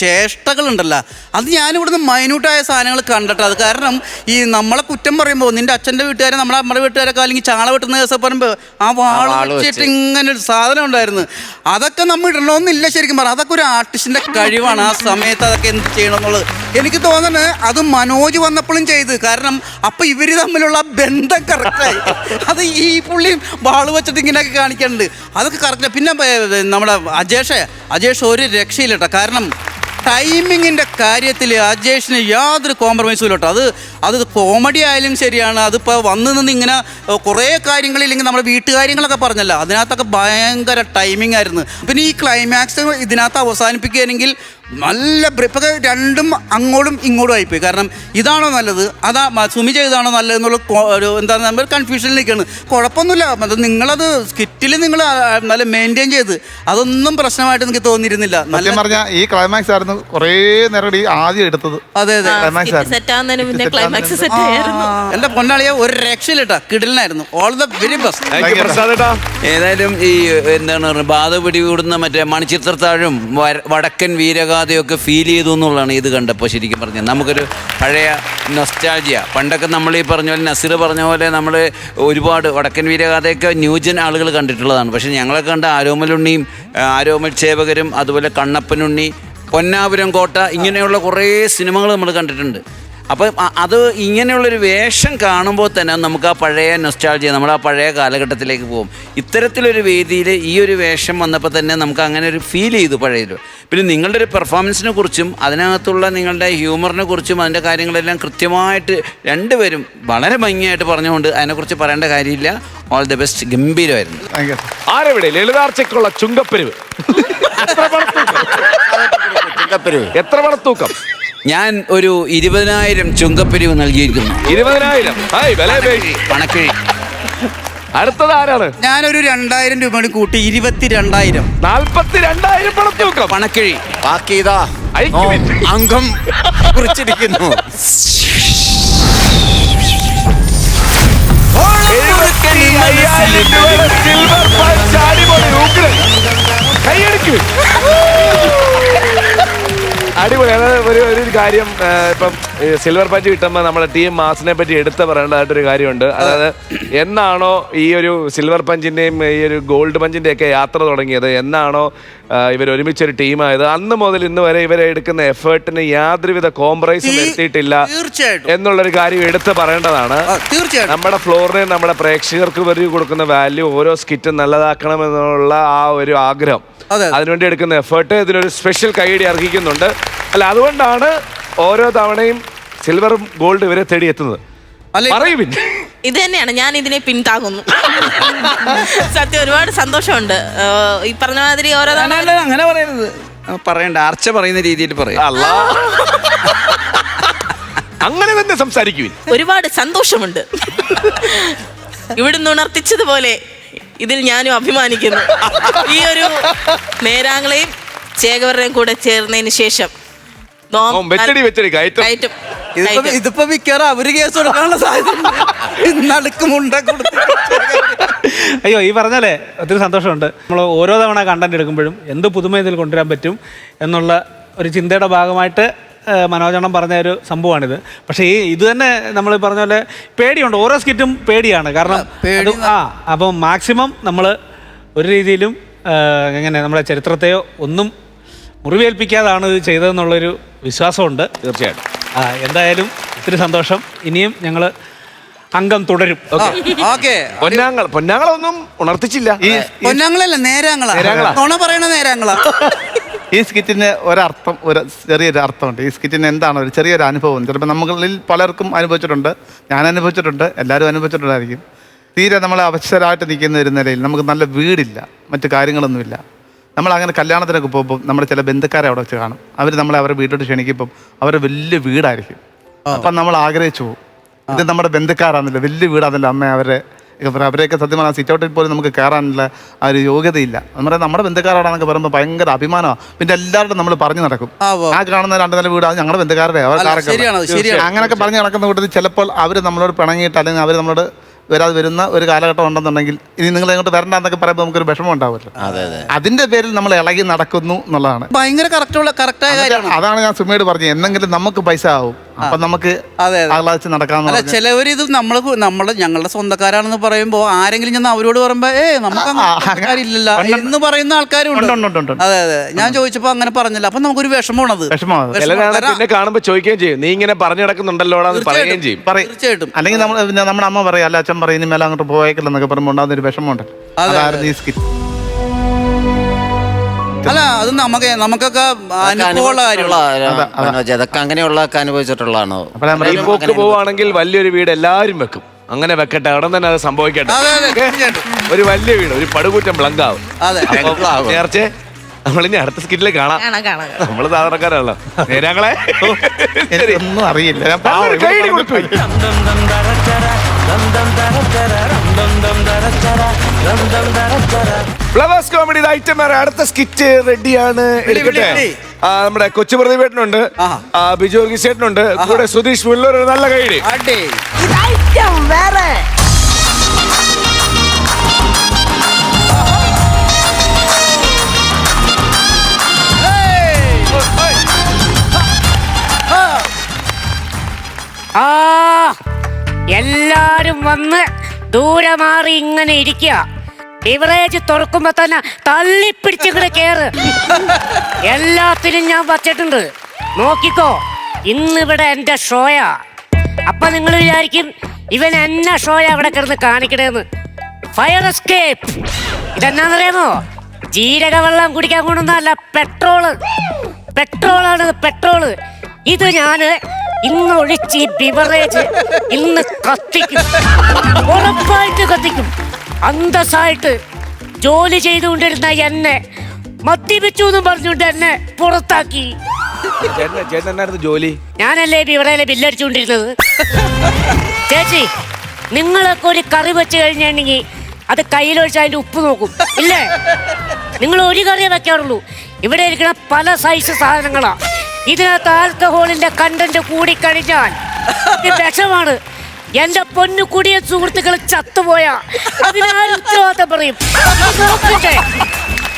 ചേഷ്ടകളുണ്ടല്ലോ, അത് ഞാനിവിടുന്ന് മൈന്യൂട്ടായ സാധനങ്ങൾ കണ്ടിട്ട്. അത് കാരണം ഈ നമ്മളെ കുറ്റം പറയുമ്പോൾ നിൻ്റെ അച്ഛൻ്റെ വീട്ടുകാരെ നമ്മുടെ അമ്മയുടെ വീട്ടുകാരൊക്കെ അല്ലെങ്കിൽ ചാള വെട്ടുന്ന ദിവസം പറയുമ്പോൾ ആ വാൾ വെച്ചിട്ട് ഇങ്ങനെ ഒരു സാധനം ഉണ്ടായിരുന്നു. അതൊക്കെ നമ്മൾ ഇടണമെന്നില്ല ശരിക്കും പറഞ്ഞാൽ. അതൊക്കെ ഒരു ആർട്ടിസ്റ്റിൻ്റെ കഴിവാണ്. ആ സമയത്ത് അതൊക്കെ എന്ത് ചെയ്യണമെന്നുള്ളത് എനിക്ക് തോന്നുന്നത് അത് മനോജ് വന്നപ്പോഴും ചെയ്ത്. കാരണം അപ്പം ഇവർ തമ്മിലുള്ള ബന്ധം കറക്റ്റായി. അത് ഈ പുള്ളി വാള് വെച്ചിട്ട് ഇങ്ങനെയൊക്കെ കാണിക്കാനുണ്ട്, അതൊക്കെ കറക്റ്റാണ്. പിന്നെ നമ്മുടെ അജേഷ് ഒരു രക്ഷയില്ല കേട്ടോ. കാരണം ടൈമിങ്ങിൻ്റെ കാര്യത്തിൽ അജേഷിന് യാതൊരു കോംപ്രമൈസും ഇല്ല കേട്ടോ. അത് കോമഡി ആയാലും ശരിയാണ്. അതിപ്പോൾ വന്ന് നിന്ന് ഇങ്ങനെ കുറേ കാര്യങ്ങളില്ലെങ്കിൽ നമ്മുടെ വീട്ടുകാര്യങ്ങളൊക്കെ പറഞ്ഞല്ലോ, അതിനകത്തൊക്കെ ഭയങ്കര ടൈമിംഗ് ആയിരുന്നു. പിന്നെ ഈ ക്ലൈമാക്സ് ഇതിനകത്ത് അവസാനിപ്പിക്കുകയാണെങ്കിൽ നല്ല ഇപ്പം രണ്ടും അങ്ങോട്ടും ഇങ്ങോട്ടും ആയിപ്പോയി. കാരണം ഇതാണോ നല്ലത്, അതാ സുമി ചെയ്താണോ നല്ലതെന്നുള്ള ഒരു എന്താണ് നമ്മൾ കൺഫ്യൂഷനിൽ നിൽക്കുകയാണ്. കുഴപ്പമൊന്നുമില്ല, അത് നിങ്ങളത് സ്കിറ്റിൽ നിങ്ങൾ നല്ല മെയിൻറ്റെയിൻ ചെയ്ത് അതൊന്നും പ്രശ്നമായിട്ട് എനിക്ക് തോന്നിയിരുന്നില്ല. നല്ല പറഞ്ഞ ഈ ക്ലൈമാക്സ് ആയിരുന്നു കുറേ നേരം ആദ്യം എടുത്തത്. അതെ അതെ, എന്റെ പൊന്നാളിയെ ഒരു രക്ഷയിലിട്ടാ, കിടിലനായിരുന്നു. All the very best. ഏതായാലും ഈ എന്താണ് പറയുക, ബാധ പിടികൂടുന്ന മറ്റേ മണിച്ചിത്രത്താഴും വടക്കൻ വീരഗാഥയൊക്കെ ഫീൽ ചെയ്തു എന്നുള്ളതാണ് ഇത് കണ്ടപ്പോൾ. ശരിക്കും പറഞ്ഞാൽ നമുക്കൊരു പഴയ നൊസ്റ്റാൾജിയ. പണ്ടൊക്കെ നമ്മൾ ഈ പറഞ്ഞ പോലെ നസീർ പറഞ്ഞ പോലെ നമ്മൾ ഒരുപാട് വടക്കൻ വീരഗാഥയൊക്കെ ന്യൂജൻ ആളുകൾ കണ്ടിട്ടുള്ളതാണ്. പക്ഷേ ഞങ്ങളൊക്കെ കണ്ട ആരോമലുണ്ണിയും ആരോമൽ ചേവകരും അതുപോലെ കണ്ണപ്പനുണ്ണി പൊന്നാപുരം കോട്ട, ഇങ്ങനെയുള്ള കുറേ സിനിമകൾ നമ്മൾ കണ്ടിട്ടുണ്ട്. അപ്പം അത് ഇങ്ങനെയുള്ളൊരു വേഷം കാണുമ്പോൾ തന്നെ നമുക്ക് ആ പഴയ നൊസ്റ്റാൾജിയ, നമ്മൾ ആ പഴയ കാലഘട്ടത്തിലേക്ക് പോകും. ഇത്തരത്തിലൊരു വേദിയിൽ ഈ ഒരു വേഷം വന്നപ്പോൾ തന്നെ നമുക്ക് അങ്ങനെ ഒരു ഫീൽ ചെയ്തു പഴയത്. പിന്നെ നിങ്ങളുടെ ഒരു പെർഫോമൻസിനെ കുറിച്ചും അതിനകത്തുള്ള നിങ്ങളുടെ ഹ്യൂമറിനെ കുറിച്ചും അതിൻ്റെ കാര്യങ്ങളെല്ലാം കൃത്യമായിട്ട് രണ്ടുപേരും വളരെ ഭംഗിയായിട്ട് പറഞ്ഞുകൊണ്ട് അതിനെക്കുറിച്ച് പറയേണ്ട കാര്യമില്ല. All the best. ഗംഭീരമായിരുന്നു. ആരെവിടെ ലളിതാർച്ചയ്ക്കുള്ള ചുങ്കപ്പെരുവ്? എത്ര പണത്തൂക്കം? ഞാൻ ഒരു 20,000 ചുങ്കപ്പിരിവ് നൽകിയിരിക്കുന്നു. 20,000 പണക്കിഴി. അടുത്തത് ആരാണ്? ഞാനൊരു 2,000 രൂപ കൂടി കൂട്ടി 22,000. 42,000 പണത്തൂക്കം. പണക്കിഴി. ബാക്കി ഇതാ അയക്കുവിൻ. അംഗം കുറിച്ചിരിക്കുന്നു. 75,000 രൂപയുടെ സിൽവർ പഞ്ച്. അടിപൊളി. ഉഗ്രൻ. കൈയടിക്കുവിൻ. അടിപൊളി. അതായത് ഒരു കാര്യം, ഇപ്പം സിൽവർ പഞ്ച് കിട്ടുമ്പോൾ നമ്മുടെ ടീം മാസിനെ പറ്റി എടുത്ത് പറയേണ്ടതായിട്ടൊരു കാര്യമുണ്ട്. അതായത് എന്നാണോ ഈ ഒരു സിൽവർ പഞ്ചിന്റെയും ഈ ഒരു ഗോൾഡ് പഞ്ചിന്റെ ഒക്കെ യാത്ര തുടങ്ങിയത്, എന്നാണോ ഇവർ ഒരുമിച്ചൊരു ടീമായത്, അന്ന് മുതൽ ഇന്ന് വരെ ഇവരെ എടുക്കുന്ന എഫേർട്ടിന് യാതൊരുവിധ കോംപ്രമൈസും വരുത്തിയിട്ടില്ല എന്നുള്ളൊരു കാര്യം എടുത്ത് പറയേണ്ടതാണ്. തീർച്ചയായിട്ടും നമ്മുടെ ഫ്ലോറിനെ നമ്മുടെ പ്രേക്ഷകർക്ക് വരെ കൊടുക്കുന്ന വാല്യൂ, ഓരോ സ്കിറ്റും നല്ലതാക്കണം എന്നുള്ള ആ ഒരു ആഗ്രഹം, അതിനുവേണ്ടി എടുക്കുന്ന എഫേർട്ട് ഇതിനൊരു സ്പെഷ്യൽ കൈയടി അർഹിക്കുന്നുണ്ട്. അല്ല, അതുകൊണ്ടാണ് ഓരോ തവണയും സിൽവറും ഗോൾഡ് ഇവരെ തേടിയെത്തുന്നത്. പറയും. ഇത് തന്നെയാണ്, ഞാൻ ഇതിനെ പിന്താകുന്നു. സത്യം ഒരുപാട് സന്തോഷമുണ്ട്. ഈ പറഞ്ഞ മാതിരി ഓരോ അങ്ങനെ പറയരുത്, പറയണ്ട. ആർച്ച പറയുന്ന രീതിയിൽ പറയാം. അങ്ങനെ തന്നെ സംസാരിക്കുവിൻ. ഒരുപാട് സന്തോഷമുണ്ട്. ഇവിടുന്ന് ഉണർത്തിച്ചതുപോലെ ഇതിൽ ഞാനും അഭിമാനിക്കുന്നു. ഈ ഒരു നേരാങ്ങളെയും ചേകവരുടെയും കൂടെ ചേർന്നതിന് ശേഷം ഇതിപ്പോ മിക്കവാറും അവര് കേസ് കൊടുക്കാനുള്ള സാധ്യത. അയ്യോ, ഈ പറഞ്ഞാലേ ഒത്തിരി സന്തോഷമുണ്ട്. നമ്മൾ ഓരോ തവണ കണ്ടന്റ് എടുക്കുമ്പോഴും എന്ത് പുതുമ ഇതിൽ കൊണ്ടുവരാൻ പറ്റും എന്നുള്ള ഒരു ചിന്തയുടെ ഭാഗമായിട്ട് മനോജണം പറഞ്ഞ ഒരു സംഭവമാണിത്. പക്ഷേ ഇത് തന്നെ നമ്മൾ പറഞ്ഞ പോലെ പേടിയുണ്ട്. ഓരോ സ്കിറ്റും പേടിയാണ്. കാരണം അപ്പം മാക്സിമം നമ്മൾ ഒരു രീതിയിലും എങ്ങനെ നമ്മുടെ ചരിത്രത്തെയോ ഒന്നും മുറിവേൽപ്പിക്കാതാണ് ഇത് ചെയ്തതെന്നുള്ളൊരു വിശ്വാസമുണ്ട്. തീർച്ചയായിട്ടും. എന്തായാലും ഒത്തിരി സന്തോഷം. ഇനിയും ഞങ്ങൾ അംഗം തുടരും. പൊന്നാങ്ങളൊന്നും ഉണർത്തിച്ചില്ല. ഈ പൊന്നാങ്ങളല്ല, നേരാങ്ങളാ. നുണ പറയണ നേരാങ്ങളാ. ഈ സ്കിറ്റിന് ഒരർത്ഥം, ഒരു ചെറിയൊരു അർത്ഥമുണ്ട്. ഈ സ്കിറ്റിന് എന്താണ് ഒരു ചെറിയൊരു അനുഭവം. ചിലപ്പോൾ നമ്മളിൽ പലർക്കും അനുഭവിച്ചിട്ടുണ്ട്, ഞാൻ അനുഭവിച്ചിട്ടുണ്ട്, എല്ലാവരും അനുഭവിച്ചിട്ടുണ്ടായിരിക്കും. തീരെ നമ്മൾ അവശരായിട്ട് നിൽക്കുന്ന ഒരു നിലയിൽ നമുക്ക് നല്ല വീടില്ല, മറ്റു കാര്യങ്ങളൊന്നുമില്ല. നമ്മളങ്ങനെ കല്യാണത്തിനൊക്കെ പോകുമ്പോൾ നമ്മുടെ ചില ബന്ധുക്കാരെ അവിടെ വെച്ച് കാണും. അവർ നമ്മളെ അവരുടെ വീട്ടിലോട്ട് ക്ഷണിക്കുമ്പം അവരുടെ വലിയ വീടായിരിക്കും. അപ്പം നമ്മൾ ആഗ്രഹിച്ചു പോകും, ഇത് നമ്മുടെ ബന്ധുക്കാരാണല്ലോ, വലിയ വീടാണല്ലോ അമ്മ അവരെയൊക്കെ സത്യം പറഞ്ഞാൽ സിറ്റൗട്ടിൽ പോലും നമുക്ക് കയറാനുള്ള ആ ഒരു യോഗ്യതയില്ല. നമ്മുടെ ബന്ധുക്കാരാണെന്നൊക്കെ പറയുമ്പോൾ ഭയങ്കര അഭിമാനമാണ്. പിന്നെ എല്ലാവരും നമ്മൾ പറഞ്ഞു നടക്കും, ആ കാണുന്ന 2 നില വീട് അത് ഞങ്ങളുടെ ബന്ധുക്കാരുടെ, അങ്ങനെയൊക്കെ പറഞ്ഞു നടക്കുന്ന കൂട്ടത്തിൽ ചിലപ്പോൾ അവർ നമ്മളോട് പിണങ്ങിയിട്ട് അല്ലെങ്കിൽ അവർ നമ്മളോട് വരാതെ വരുന്ന ഒരു കാലഘട്ടം ഉണ്ടെന്നുണ്ടെങ്കിൽ ഇനി നിങ്ങൾ അങ്ങോട്ട് വരണ്ടെന്നൊക്കെ പറയുമ്പോൾ നമുക്കൊരു വിഷമം ഉണ്ടാവുമല്ലോ. അതിന്റെ പേരിൽ നമ്മൾ ഇളകി നടക്കുന്നു എന്നുള്ളതാണ് ഭയങ്കര കറക്റ്റായ കാര്യമാണ്. അതാണ് ഞാൻ സുമയോട് പറഞ്ഞത്, എന്തെങ്കിലും നമുക്ക് പൈസ ആവും, അപ്പൊ നമുക്ക് ആഹ്ലാദിച്ച് നടക്കാമെന്ന്. ചിലവർ ഇത് ഞങ്ങളുടെ സ്വന്തക്കാരാണെന്ന് പറയുമ്പോ ആരെങ്കിലും ചെന്ന് അവരോട് പറയുമ്പോ നമുക്ക് കാര്യമില്ലല്ലോ എന്ന് പറയുന്ന ആൾക്കാരും ഉണ്ട്. അതെ. ഞാൻ ചോദിച്ചപ്പോ അങ്ങനെ പറഞ്ഞില്ല. അപ്പൊ നമുക്കൊരു വിഷമമാണത്. പിന്നെ കാണുമ്പോ ചോദിക്കുകയും ചെയ്യും, നീ ഇങ്ങനെ പറഞ്ഞു നടക്കുന്നുണ്ടല്ലോടാന്ന് പറയുകയും ചെയ്യും. തീർച്ചയായിട്ടും. അല്ലെങ്കിൽ നമ്മുടെ അമ്മ പറയും, അല്ല അച്ഛൻ പറയും ഇനി മേലെ അങ്ങോട്ട് പോയേക്കില്ലെന്നൊക്കെ പറയുമ്പോൾ ഉണ്ടാകുന്ന ഒരു വിഷമമുണ്ട്. അതായിരുന്നു ഈ സ്കിറ്റ്. അല്ല, അത് നമുക്കൊക്കെ അനുഭവമുള്ള കാര്യമുള്ള അതൊക്കെ അങ്ങനെയുള്ള അനുഭവിച്ചിട്ടുള്ളതാണോ? ഈ പോക്ക് പോവാണെങ്കിൽ വലിയൊരു വീട് എല്ലാവരും വെക്കും. അങ്ങനെ വെക്കട്ടെ, അവിടെ തന്നെ അത് സംഭവിക്കട്ടെ. ഒരു വലിയ വീട്, ഒരു പടുകൂറ്റം ബ്ലങ്കാവും. നേർച്ചേ നമ്മളിനി അടുത്ത സ്കിറ്റിൽ കാണാം. നമ്മള് സാധാരണക്കാരാണല്ലോ. നേരാങ്ങളെ ഒന്നും അറിയില്ല. ഫ്ലവേഴ്സ് കോമഡി ഐറ്റം അടുത്ത സ്കിറ്റ് റെഡിയാണ്. എടുക്കട്ടെ. നമ്മുടെ കൊച്ചു പ്രതിഭേട്ടനുണ്ട്, ബിജു ചേട്ടനുണ്ട്, കൂടെ സുധീഷ് മുല്ലൂർ. ഒരു നല്ല കൈഡി. എല്ലാരും വന്ന് ദൂരെ മാറി ഇങ്ങനെ ഇരിക്കുക. ബിവറേജ് തുറക്കുമ്പോ തന്നെ തള്ളിപ്പിടിച്ചിങ്ങടെ കേറ്. എല്ലാത്തിനും ഞാൻ വച്ചിട്ടുണ്ട്, നോക്കിക്കോ. ഇന്നിവിടെ എന്റെ ഷോയാ. അപ്പൊ നിങ്ങൾ വിചാരിക്കും ഇവൻ എന്നെ ഷോയാ അവിടെ കിടന്ന് കാണിക്കണേന്ന്. Fire escape ഇതെന്നാന്നറിയാമോ? ജീരകവെള്ളം കുടിക്കാൻ കൊണ്ടൊന്നല്ല, പെട്രോളാണ് പെട്രോള്. ഇത് ഞാന് ഇന്ന് ഒഴിച്ച് ഈ ബിവറേജ് ഇന്ന് കത്തിക്കും, ഉറപ്പായിട്ട് കത്തിക്കും. അന്തസ്സായിട്ട് ജോലി ചെയ്തുകൊണ്ടിരുന്ന എന്നെ മദ്യപിച്ചു എന്നും പറഞ്ഞുകൊണ്ട് എന്നെ പുറത്താക്കി. ജോലി ഞാനല്ലേ ബിവറയിലെ ബില്ലടിച്ചുകൊണ്ടിരുന്നത്. ചേച്ചി, നിങ്ങളൊക്കെ ഒരു കറി വെച്ച് കഴിഞ്ഞിട്ടുണ്ടെങ്കിൽ അത് കയ്യിലൊഴിച്ച് അതിന്റെ ഉപ്പ് നോക്കും ഇല്ലേ? നിങ്ങൾ ഒരു കറിയേ വെക്കാറുള്ളൂ. ഇവിടെ ഇരിക്കുന്ന പല സൈസ് സാധനങ്ങളാ. ഇതിനകത്ത് ആൽക്കഹോളിന്റെ കണ്ടന്റ് കൂടിക്കഴിഞ്ഞാൽ ഇത് വിഷമാണ്. എന്റെ പൊന്നു കുടിയ സുഹൃത്തുക്കൾ ചത്തുപോയാ അതിനാരും ഉത്തരവാദിത്തം പറയും.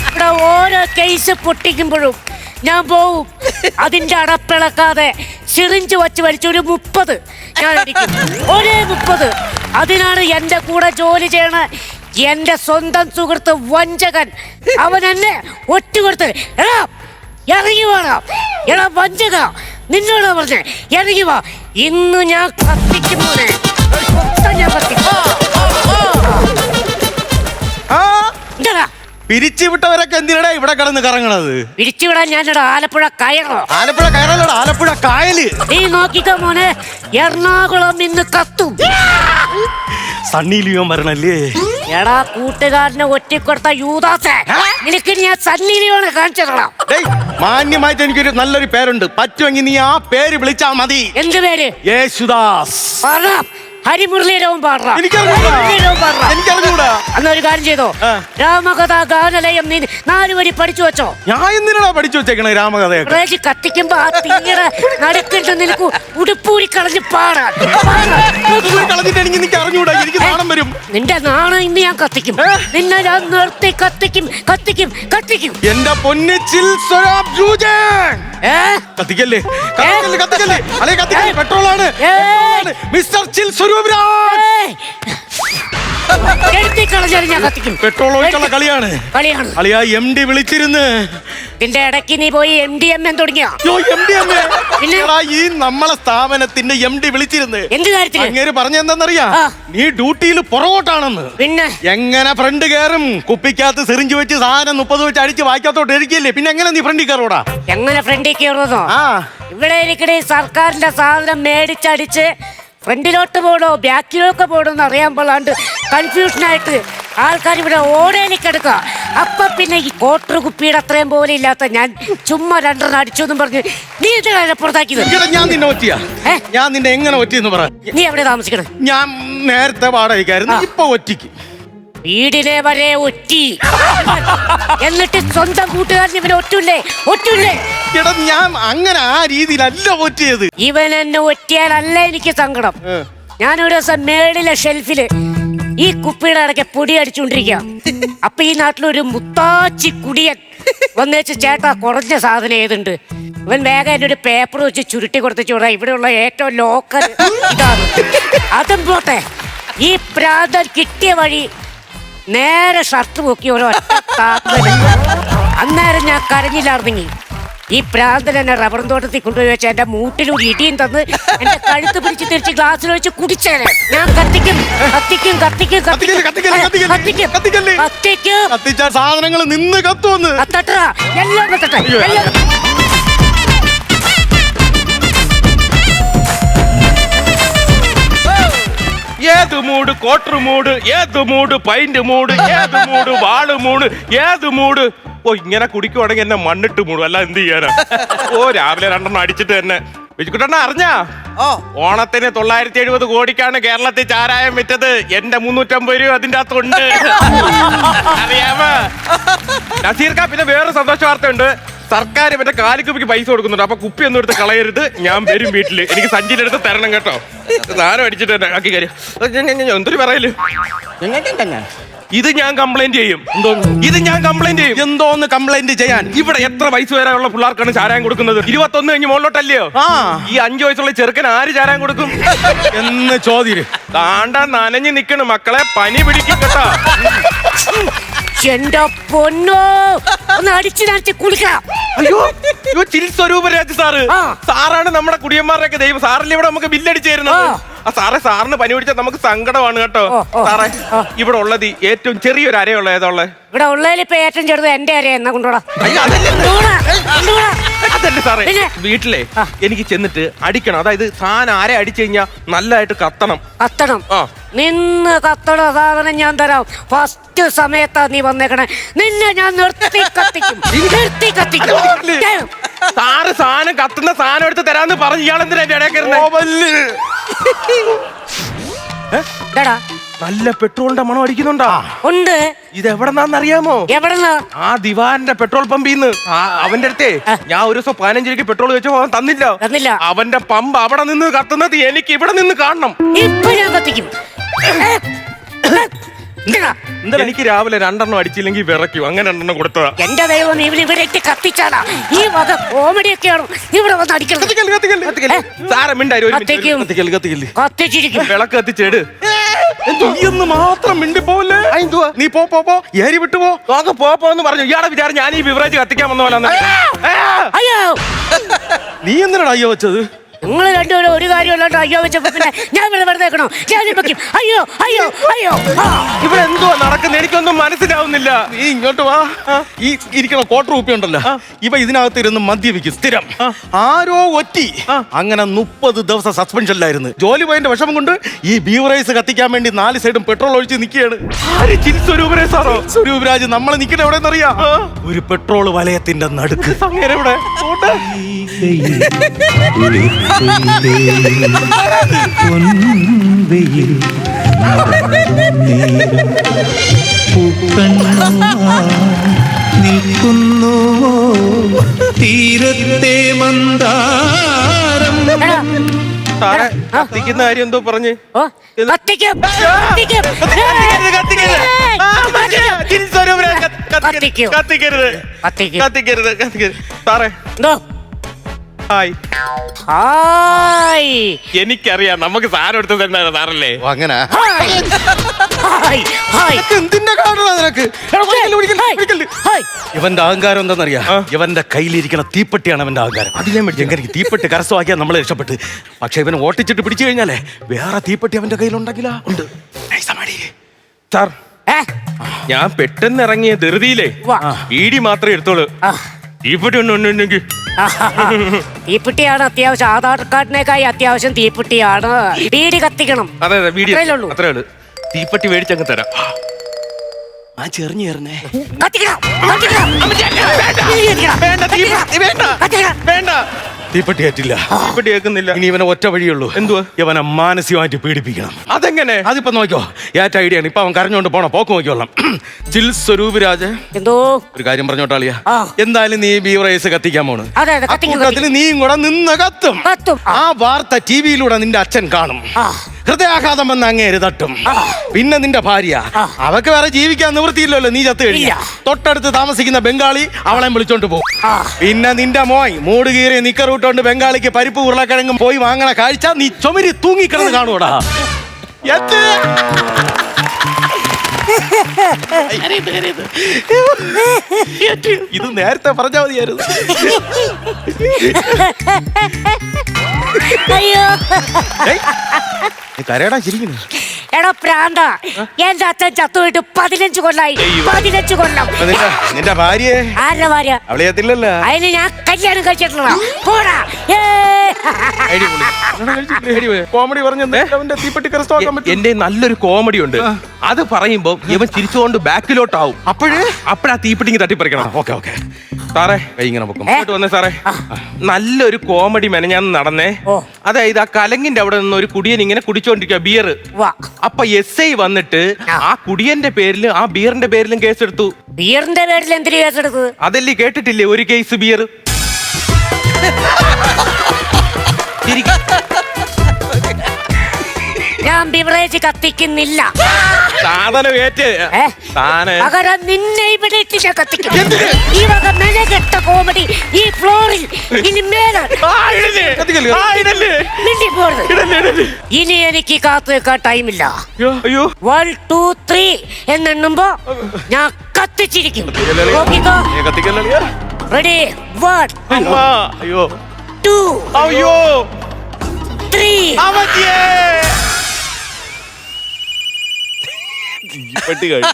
ഇവിടെ ഓരോ കേസ് പൊട്ടിക്കുമ്പോഴും ഞാൻ പോവും, അതിന്റെ അടപ്പിളക്കാതെ സിറിഞ്ച് വച്ച് വലിച്ചൊരു 30 ഞാൻ അടിക്കും. ഒരേ 30. അതിനാണ് എന്റെ കൂടെ ജോലി ചെയ്യണ എന്റെ സ്വന്തം സുഹൃത്ത് വഞ്ചകൻ. അവൻ എന്നെ ഒറ്റ കൊടുത്ത് ഇറങ്ങി വേണം. എടാ വഞ്ചക, നിന്നോട് പറഞ്ഞേ ഇറങ്ങി വാ. ഇന്ന് ഞാൻ കത്തിക്കും മോനെ, മൊത്തം ഞാൻ കത്തിക്കും. പിരിച്ചുവിട്ടവരൊക്കെ എന്തിനാ ഇവിടെ കിടന്ന് കറങ്ങണത്? പിരിച്ചുവിടാൻ ഞാനിവിടെ ആലപ്പുഴ കയറോ? ആലപ്പുഴ കയറല്ലോടാ, ആലപ്പുഴ കായല്. നീ നോക്കിക്കോ മോനെ, എറണാകുളം ഇന്ന് കത്തും. സണ്ണി ലിയോൺ വരണല്ലേ? എടാ കൂട്ടുകാരനെ ഒറ്റിക്കൊടുത്ത യൂദാസേ, നിനക്ക് ഞാൻ സണ്ണി ലിയോണെ കാണിച്ചിടണം. മാന്യമായിട്ട് എനിക്കൊരു നല്ലൊരു പേരുണ്ട്, പറ്റുമെങ്കിൽ നീ ആ പേര് വിളിച്ചാ മതി. എന്ത് പേര്? യേശുദാസ്. ഹരിമുരളീരവും പാടാം. അന്നൊരു കാര്യം ചെയ്തോ, രാമകഥാ ഗാനലയം നീ 4 വരി പഠിച്ചു വെച്ചോ. ഞാൻ എന്തിനാ പഠിച്ചു വെച്ചേക്കണേ രാമകഥയൊക്കെ? കത്തിക്കുമ്പോ ആ തീയുടെ നടുക്കിട്ട് നിനക്ക് ഉടുപ്പൂരി കളഞ്ഞ് പാടാൻ. എനിക്ക് അറിഞ്ഞൂടാ, എനിക്ക് നാണം വരും. നിന്റെ നാണം ഇന്ന് ഞാൻ കത്തിക്കും. നിന്നെ ഞാൻ നിർത്തി കത്തിക്കും കത്തിക്കും കത്തിക്കും. എന്റെ പൊന്നിച്ചിൽ കത്തിക്കല്ലേ, കത്തിക്കല്ലേ, അല്ലെ കത്തിക്കല്ലേ, പെട്രോളാണ് മിസ്റ്റർ ചിൽ പെട്രോൾ ഒഴിച്ചുള്ള കളിയാണ്. അളിയാ MD വിളിച്ചിരുന്ന് ഇതിന്റെ ഇടയ്ക്ക് നീ പോയി MDMN തുടങ്ങിയോ? ഈ നമ്മളെ സ്ഥാപനത്തിന്റെ MD വിളിച്ചിരുന്ന്. എന്ത് കാര്യത്തിൽ? അങ്ങേര് പറഞ്ഞെന്താന്നറിയാ, നീ ഡ്യൂട്ടിയിൽ പുറകോട്ടാണെന്ന്. പിന്നെ എങ്ങനെ ഫ്രണ്ട് കയറും? കുപ്പിക്കകത്ത് സിറിഞ്ച് വെച്ച് സാധനം 30 വെച്ച് അടിച്ച് വായിക്കാത്തോട്ട് ഇരിക്കില്ലേ, പിന്നെ എങ്ങനെ നീ ഫ്രണ്ടിൽ കയറൂടാ? എങ്ങനെ ഫ്രണ്ടിൽ കയറുന്നോ? ഇവിടെ ഇരിക്കണേ സർക്കാരിന്റെ സാധനം മേടിച്ചടിച്ച് ഫ്രണ്ടിലോട്ട് പോടോ ബാക്കിലോട്ട് പോടോ എന്ന് അറിയാൻ പാടാണ്ട് കൺഫ്യൂഷനായിട്ട് ആൾക്കാർ ഇവിടെ ഓടേലിക്കെടുക്കുക. അപ്പൊ പിന്നെ ഈ കോട്ടർ കുപ്പിയുടെ അത്രയും പോലെ ഇല്ലാത്ത ഞാൻ ചുമ്മാ 2 അടിച്ചു എന്നും പറഞ്ഞു നീ ഇതിനെ പുറത്താക്കിയത്. ഞാൻ നിന്നെ ഒറ്റിയാ? ഞാൻ നിന്നെ എങ്ങനെ ഒറ്റിയെന്ന് പറ. നീ എവിടെ താമസിക്കണം? ഞാൻ നേരത്തെ വാടകയ്ക്കായിരുന്നു, ഇപ്പൊ ഒറ്റിക്ക്. വീടിനെ വരെ ഒറ്റി, എന്നിട്ട് സ്വന്തം കൂട്ടുകാരൻ ഇവനെ ഒറ്റൂല്ലേ? എടാ ഞാൻ അങ്ങനെ ആ രീതിയിലല്ല ഒറ്റിയത്. ഇവൻ എന്നെ ഒറ്റിയാലല്ല എനിക്ക് സങ്കടം. ഞാനൊരു ദിവസം മേളിലെ ഷെൽഫില് ഈ കുപ്പിയുടെ ഇടയ്ക്ക് പൊടി അടിച്ചുകൊണ്ടിരിക്കാം. അപ്പൊ ഈ നാട്ടിലൊരു മുത്താച്ചി കുടിയൻ വന്നേച്ച്, ചേട്ടാ കുറഞ്ഞ സാധനം ഏതുണ്ട്? ഇവൻ വേഗം എന്നെ ഒരു പേപ്പർ വെച്ച് ചുരുട്ടി കൊടുത്തു, ഇവിടെയുള്ള ഏറ്റവും ലോക്കൽ ഇതാണ്. അതും പോട്ടെ, ഈ പ്രാന്തൻ കിട്ടിയ വഴി നേരെ ഷർട്ട് പൊക്കി ഓരോ അന്നേരം ഞാൻ കരഞ്ഞില്ലായിരുന്നെങ്കിൽ ഈ പ്രാന്തൻ എന്നെ റബ്ബർ തോട്ടത്തിൽ കൊണ്ടുപോയി വെച്ച് എന്റെ മൂട്ടിലൂടെ ഇടിയും തന്ന് എന്റെ കഴുത്ത് പിടിച്ച് തിരിച്ച് ഗ്ലാസ്സിൽ വെച്ച് കുടിച്ചേനെ. ഞാൻ കത്തിക്കും കത്തിക്കും കത്തിക്കും കത്തിക്കും കത്തിച്ച സാധനങ്ങൾ നിന്ന് കത്തുവന്ന്. കത്തട്ടാ, എല്ലാം കത്തട്ടെ, എല്ലാം. ഏത് മൂഡ് ക്വാർട്ടർ മൂഡ്, ഏത് മൂഡ് പൈന്റ് മൂഡ്, ഏത് മൂഡ് വാള് മൂഡ്, ഏത് മൂഡ്. ഇങ്ങനെ കുടിക്കുവാണെങ്കിൽ എന്നെ മണ്ണിട്ട് മൂടും, അല്ല എന്ത് ചെയ്യാനാ? രാവിലെ 2 അടിച്ചിട്ട് തന്നെ വെച്ചിട്ടെണ്ണ അറിഞ്ഞാ? ഓണത്തിന് 970 കോടിക്കാണ് കേരളത്തിൽ ചാരായം വിറ്റത്. എന്റെ 350 രൂപ അതിന്റെ അകത്തുണ്ട്, അറിയാമോ നസീർക്ക? പിന്നെ വേറെ സന്തോഷ വാർത്തയുണ്ട്, സർക്കാർ ഇവന്റെ കാലിക്കുപ്പിക്ക് പൈസ കൊടുക്കുന്നുണ്ട്. അപ്പൊ കുപ്പി ഒന്നും എടുത്ത് കളയരുത്, ഞാൻ വരും വീട്ടില്, എനിക്ക് സഞ്ചിയിലെടുത്ത് തരണം കേട്ടോ. സാധനം അടിച്ചിട്ട് തന്നെ ആക്കി കാര്യം. എന്തൊരു പറയല്, ഇത് ഞാൻ കംപ്ലൈന്റ് ചെയ്യും. ഇത് ഞാൻ കംപ്ലൈന്റ് ചെയ്യും. എന്തോന്ന് കംപ്ലൈന്റ് ചെയ്യാൻ? ഇവിടെ എത്ര വയസ്സ് വരെയുള്ള പിള്ളേർക്കാണ് ചാരായം കൊടുക്കുന്നത്? 21 കഴിഞ്ഞ് മുകളിലോട്ടല്ലയോ? ഈ 5 വയസ്സുള്ള ചെറുക്കൻ ആര് ചാരായം കൊടുക്കും എന്ന് ചോദ്യം. താണ്ട നനഞ്ഞു നിക്കണ് മക്കളെ, പനി പിടിക്കും കേട്ടോ. എന്റെ പൊന്നോ ഒന്ന് അടിച്ചു നടിച്ച് കുളിക്കണം. അയ്യോ അയ്യോ ചിൽ സ്വരൂപരാജ് സാറ്, സാറാണ് നമ്മുടെ കുടിയന്മാരുടെയൊക്കെ ദൈവം. സാറല്ലേ ഇവിടെ നമുക്ക് ബില്ലടിച്ചു തരുന്നത്. ആ സാറേ, സാറിന് പനി പിടിച്ചാൽ നമുക്ക് സങ്കടമാണ് കേട്ടോ. സാറേ, ഇവിടെ ഉള്ളത് ഏറ്റവും ചെറിയൊരു അരയുള്ള ഏതാ? ഇവിടെ ഉള്ളതിൽ ഇപ്പൊ ഏറ്റവും ചെറുത് എന്റെ അര എന്നാ കൊണ്ടോടാ. അതല്ലേ സാറേ, വീട്ടിലെ എനിക്ക് ചെന്നിട്ട് അടിക്കണം. അതായത് സാധനം ആരെ അടിച്ചു കഴിഞ്ഞാൽ നല്ലതായിട്ട് കത്തണം. നിന്ന് കത്തണ സാധനം ഞാൻ തരാം. ഫസ്റ്റ് സമയത്താ നീ വന്നേക്കണേ. നിന്നെ ഞാൻ നിർത്തി കത്തിക്കും. സാറ് സാധനം കത്തുന്ന സാധനം എടുത്ത് തരാന്ന് പറഞ്ഞു ഇയാളെന്തിനാ നല്ല പെട്രോളിന്റെ മണം അടിക്കുന്നുണ്ടാ? ഉണ്ട്. ഇത് എവിടെന്നാന്നറിയാമോ? എവിടെന്നാ? ആ ദിവാന്റെ പെട്രോൾ പമ്പിന്ന്. അവന്റെ അടുത്തേ ഞാൻ ഒരു ദിവസം 15 രൂപയ്ക്ക് പെട്രോൾ വെച്ചോ അവൻ തന്നില്ല. അവന്റെ പമ്പ് അവിടെ നിന്ന് കത്തുന്നത് എനിക്ക് ഇവിടെ നിന്ന് കാണണം. ഇപ്പൊ ഞാൻ കത്തിക്കും. എനിക്ക് രാവിലെ 2 എണ്ണം അടിച്ചില്ലെങ്കിൽ വിറയ്ക്കും. അങ്ങനെ 2 എണ്ണം കൊടുത്തതാ. എന്റെ ദൈവം ഇവിടെ കത്തിച്ചാടാ. ഈ വക കോമഡി ഒക്കെയാണ് ഇവിടെ വന്ന് അടിക്കുന്നത്. വിളക്ക് കത്തിച്ചേട്. നീയൊന്ന് മാത്രം മിണ്ടി പോലെ. നീ പോ ഏരി വിട്ടു പോ. നോക്ക് പോന്ന് പറഞ്ഞു. ഇയാളെ വിചാരം ഞാൻ ഈ ബിവറേജ് കത്തിക്കാൻ വന്ന പോലെ. നീ എന്തിനാണ് അയ്യോ വെച്ചത്? നിങ്ങൾ രണ്ടുപേരും ഒരു കാര്യമല്ലാണ്ട് അയ്യോ വെച്ചപ്പോ പിന്നെ ഞാൻ ഇവിടെ വെറുതെ വെക്കണോ? അയ്യോ അയ്യോ അയ്യോ. ഇവിടെ എന്തുവാ നടക്കുന്നത്? എനിക്കൊന്നും മനസ്സിലാവുന്നില്ല. നീ ഇങ്ങോട്ട് വാ. ഈ ഇരിക്കണ ക്വാർട്ടർ റുപ്യ ഉണ്ടല്ലോ, ഇവ ഇതിനകത്ത് ഇരുന്ന് മദ്യപിക്കും സ്ഥിരം. ആരോ ഒറ്റി അങ്ങനെ 30 ദിവസം സസ്പെൻഷനിലായിരുന്നു. ജോലി പോയതിന്റെ വിഷമം കൊണ്ട് ഈ ബീവറേജ് കത്തിക്കാൻ വേണ്ടി 4 സൈഡും പെട്രോൾ ഒഴിച്ച് നിൽക്കുകയാണ്. സ്വരൂപരാജ് നമ്മൾ നിൽക്കണ എവിടെയെന്നറിയാ? ഒരു പെട്രോൾ വലയത്തിന്റെ നടുക്ക്. അങ്ങനെ ഇവിടെ പൊൻവെയിൽ നിൽക്കുന്നു തീരത്തെ മന്ദാരം. കത്തിക്കുന്ന കാര്യം എന്തോ പറഞ്ഞ് കത്തിക്കരുത് സാറേ. ഹായ്. എനിക്കറിയാം നമുക്ക് സാധനം എടുത്ത് തരുന്ന സാറല്ലേ. അങ്ങനെ ഇവന്റെ അഹങ്കാരം എന്താണെന്നറിയാ? ഇവന്റെ കയ്യിലിരിക്കുന്ന തീപ്പെട്ടിയാണ് അവന്റെ അഹങ്കാരം. എങ്ങനെ തീപ്പെട്ടി കരസ്ഥമാക്കിയാൽ നമ്മൾ രക്ഷപ്പെട്ട്. പക്ഷെ ഇവനെ ഓട്ടിച്ചിട്ട് പിടിച്ചു കഴിഞ്ഞാലേ വേറെ തീപ്പെട്ടി അവന്റെ കയ്യിലുണ്ടെങ്കിലാ ഉണ്ട്. സാർ, ഞാൻ പെട്ടെന്ന് ഇറങ്ങിയ ധൃതിയിലേ ഈടി മാത്രമേ എടുത്തോളൂ. തീപ്പെട്ടി ഒന്നുണ്ടെങ്കിൽ തീപ്പെട്ടിയാണ് അത്യാവശ്യം. ആധാർ കാർഡിനേക്കായി അത്യാവശ്യം തീപ്പെട്ടിയാണ്. വീടി കത്തിക്കണം. അതെ വീടി അത്രേ ഉള്ളൂ. തീപ്പെട്ടി മേടിച്ചങ്ങ് തരാം. ആ ചെറിഞ്ഞു ചേർന്നേ. വേണ്ട തീപ്പെട്ടി ഏറ്റില്ല. തീപ്പെട്ടി കേൾക്കുന്നില്ല. ഇനി ഇവനെ ഒറ്റ വഴിയുള്ളൂ. എന്തുവാ? ഇവനെ മാനസികമായിട്ട് പീഡിപ്പിക്കണം. അതെങ്ങനെ? അതിപ്പോ നോക്കിയോ, ഏറ്റ ഐഡിയ ആണ്. ഇപ്പൊ അവൻ കരഞ്ഞോണ്ട് പോണ പോക്ക് നോക്കിയോളാം. ചിൽ സ്വരൂപരാജ്, എന്തോ ഒരു കാര്യം പറഞ്ഞോട്ടാളിയാ. എന്തായാലും നീ ബീവറേജ് കത്തിക്കാൻ പോണ്. കൂട്ടത്തിൽ നീയും കൂടെ നിന്ന് കത്തും. ആ വാർത്ത ടിവിയിലൂടെ നിന്റെ അച്ഛൻ കാണും. ഹൃദയാഘാതം വന്ന് അങ്ങേര് തട്ടും. പിന്നെ നിന്റെ ഭാര്യ, അവക്ക് വേറെ ജീവിക്കാൻ നിവൃത്തിയില്ലല്ലോ, നീ ചത്ത് കഴിഞ്ഞ. തൊട്ടടുത്ത് താമസിക്കുന്ന ബംഗാളി അവളെ വിളിച്ചോണ്ട് പോകും. പിന്നെ നിന്റെ മോയ് മൂട് കീറി നിക്കറൂട്ടോണ്ട് ബംഗാളിക്ക് പരിപ്പ് ഉരുളക്കിഴങ്ങും പോയി വാങ്ങണ കാഴ്ച നീ ചുമരി തൂങ്ങിക്കിടന്ന് കാണൂടാ. ഇത് നേരത്തെ പറഞ്ഞാ മതിയായിരുന്നു. അയ്യോ കരയടാ ചിരിക്കുന്നു. എടാ പ്രാന്ത, എന്റെ അച്ഛൻ ചത്തുപോയിട്ട് 15 കൊല്ലായി. 15 കൊല്ലം. നിന്റെ ഭാര്യയെ? ആരുടെ ഭാര്യ? അവളെ എത്തില്ലല്ലോ. അതിന് ഞാൻ കല്യാണം കഴിച്ചിട്ടുള്ള. പോടാ. കോമഡി പറഞ്ഞു തീപ്പെട്ടി കരസ്ഥമാക്കാൻ പറ്റും. എന്റെ നല്ലൊരു കോമഡി ഉണ്ട്. അത് പറയുമ്പോ ഇവൻ ചിരിച്ചുകൊണ്ട് ബാക്കിലോട്ടാവും. അപ്പോഴാ തീപ്പെട്ടിങ് തട്ടിപ്പറിക്കണം. ഓക്കെ ഓക്കെ സാറേ, ഇങ്ങനെ ഇങ്ങോട്ട് വന്നേ സാറേ. നല്ലൊരു കോമഡി മെനഞ്ഞാൻ നടന്നേ. അതായത് ആ കലങ്ങിന്റെ അവിടെ നിന്ന് ഒരു കുടിയൻ ഇങ്ങനെ കുടിച്ചോണ്ടിരിക്കുക ബിയർ. അപ്പൊ SI വന്നിട്ട് ആ കുടിയന്റെ പേരിലും ആ ബിയറിന്റെ പേരിലും കേസെടുത്തു. ബിയറിന്റെ പേരിൽ എന്തിനു കേസെടുത്തു? അതല്ലേ കേട്ടിട്ടില്ലേ ഒരു കേസ് ബിയർ? ഞാൻ ബിവറേജ് കത്തിക്കുന്നില്ല. സാധനം ഏറ്റ് പകരം നിന്നെ ഇവിടെ ഇട്ട് കത്തിക്കും. ഈ വക മെനകെട്ട കോമഡി ഈ ഫ്ലോറിൽ ഇനി മേലെ ഇനി എനിക്ക് കാത്തു വെക്കാൻ ടൈമില്ല. 1 2 3 എന്നെണ്ണുമ്പോ ഞാൻ കത്തിച്ചിരിക്കും. കത്തിക്കല്ലേ അളിയാ? നോക്കിക്കോ. കത്തിക്കല്ലേ അളിയാ? റെഡി 1 അമ്മ, അയ്യോ 2 അയ്യോ 3 അവധിയേ. പെട്ടി കഴിഞ്ഞു.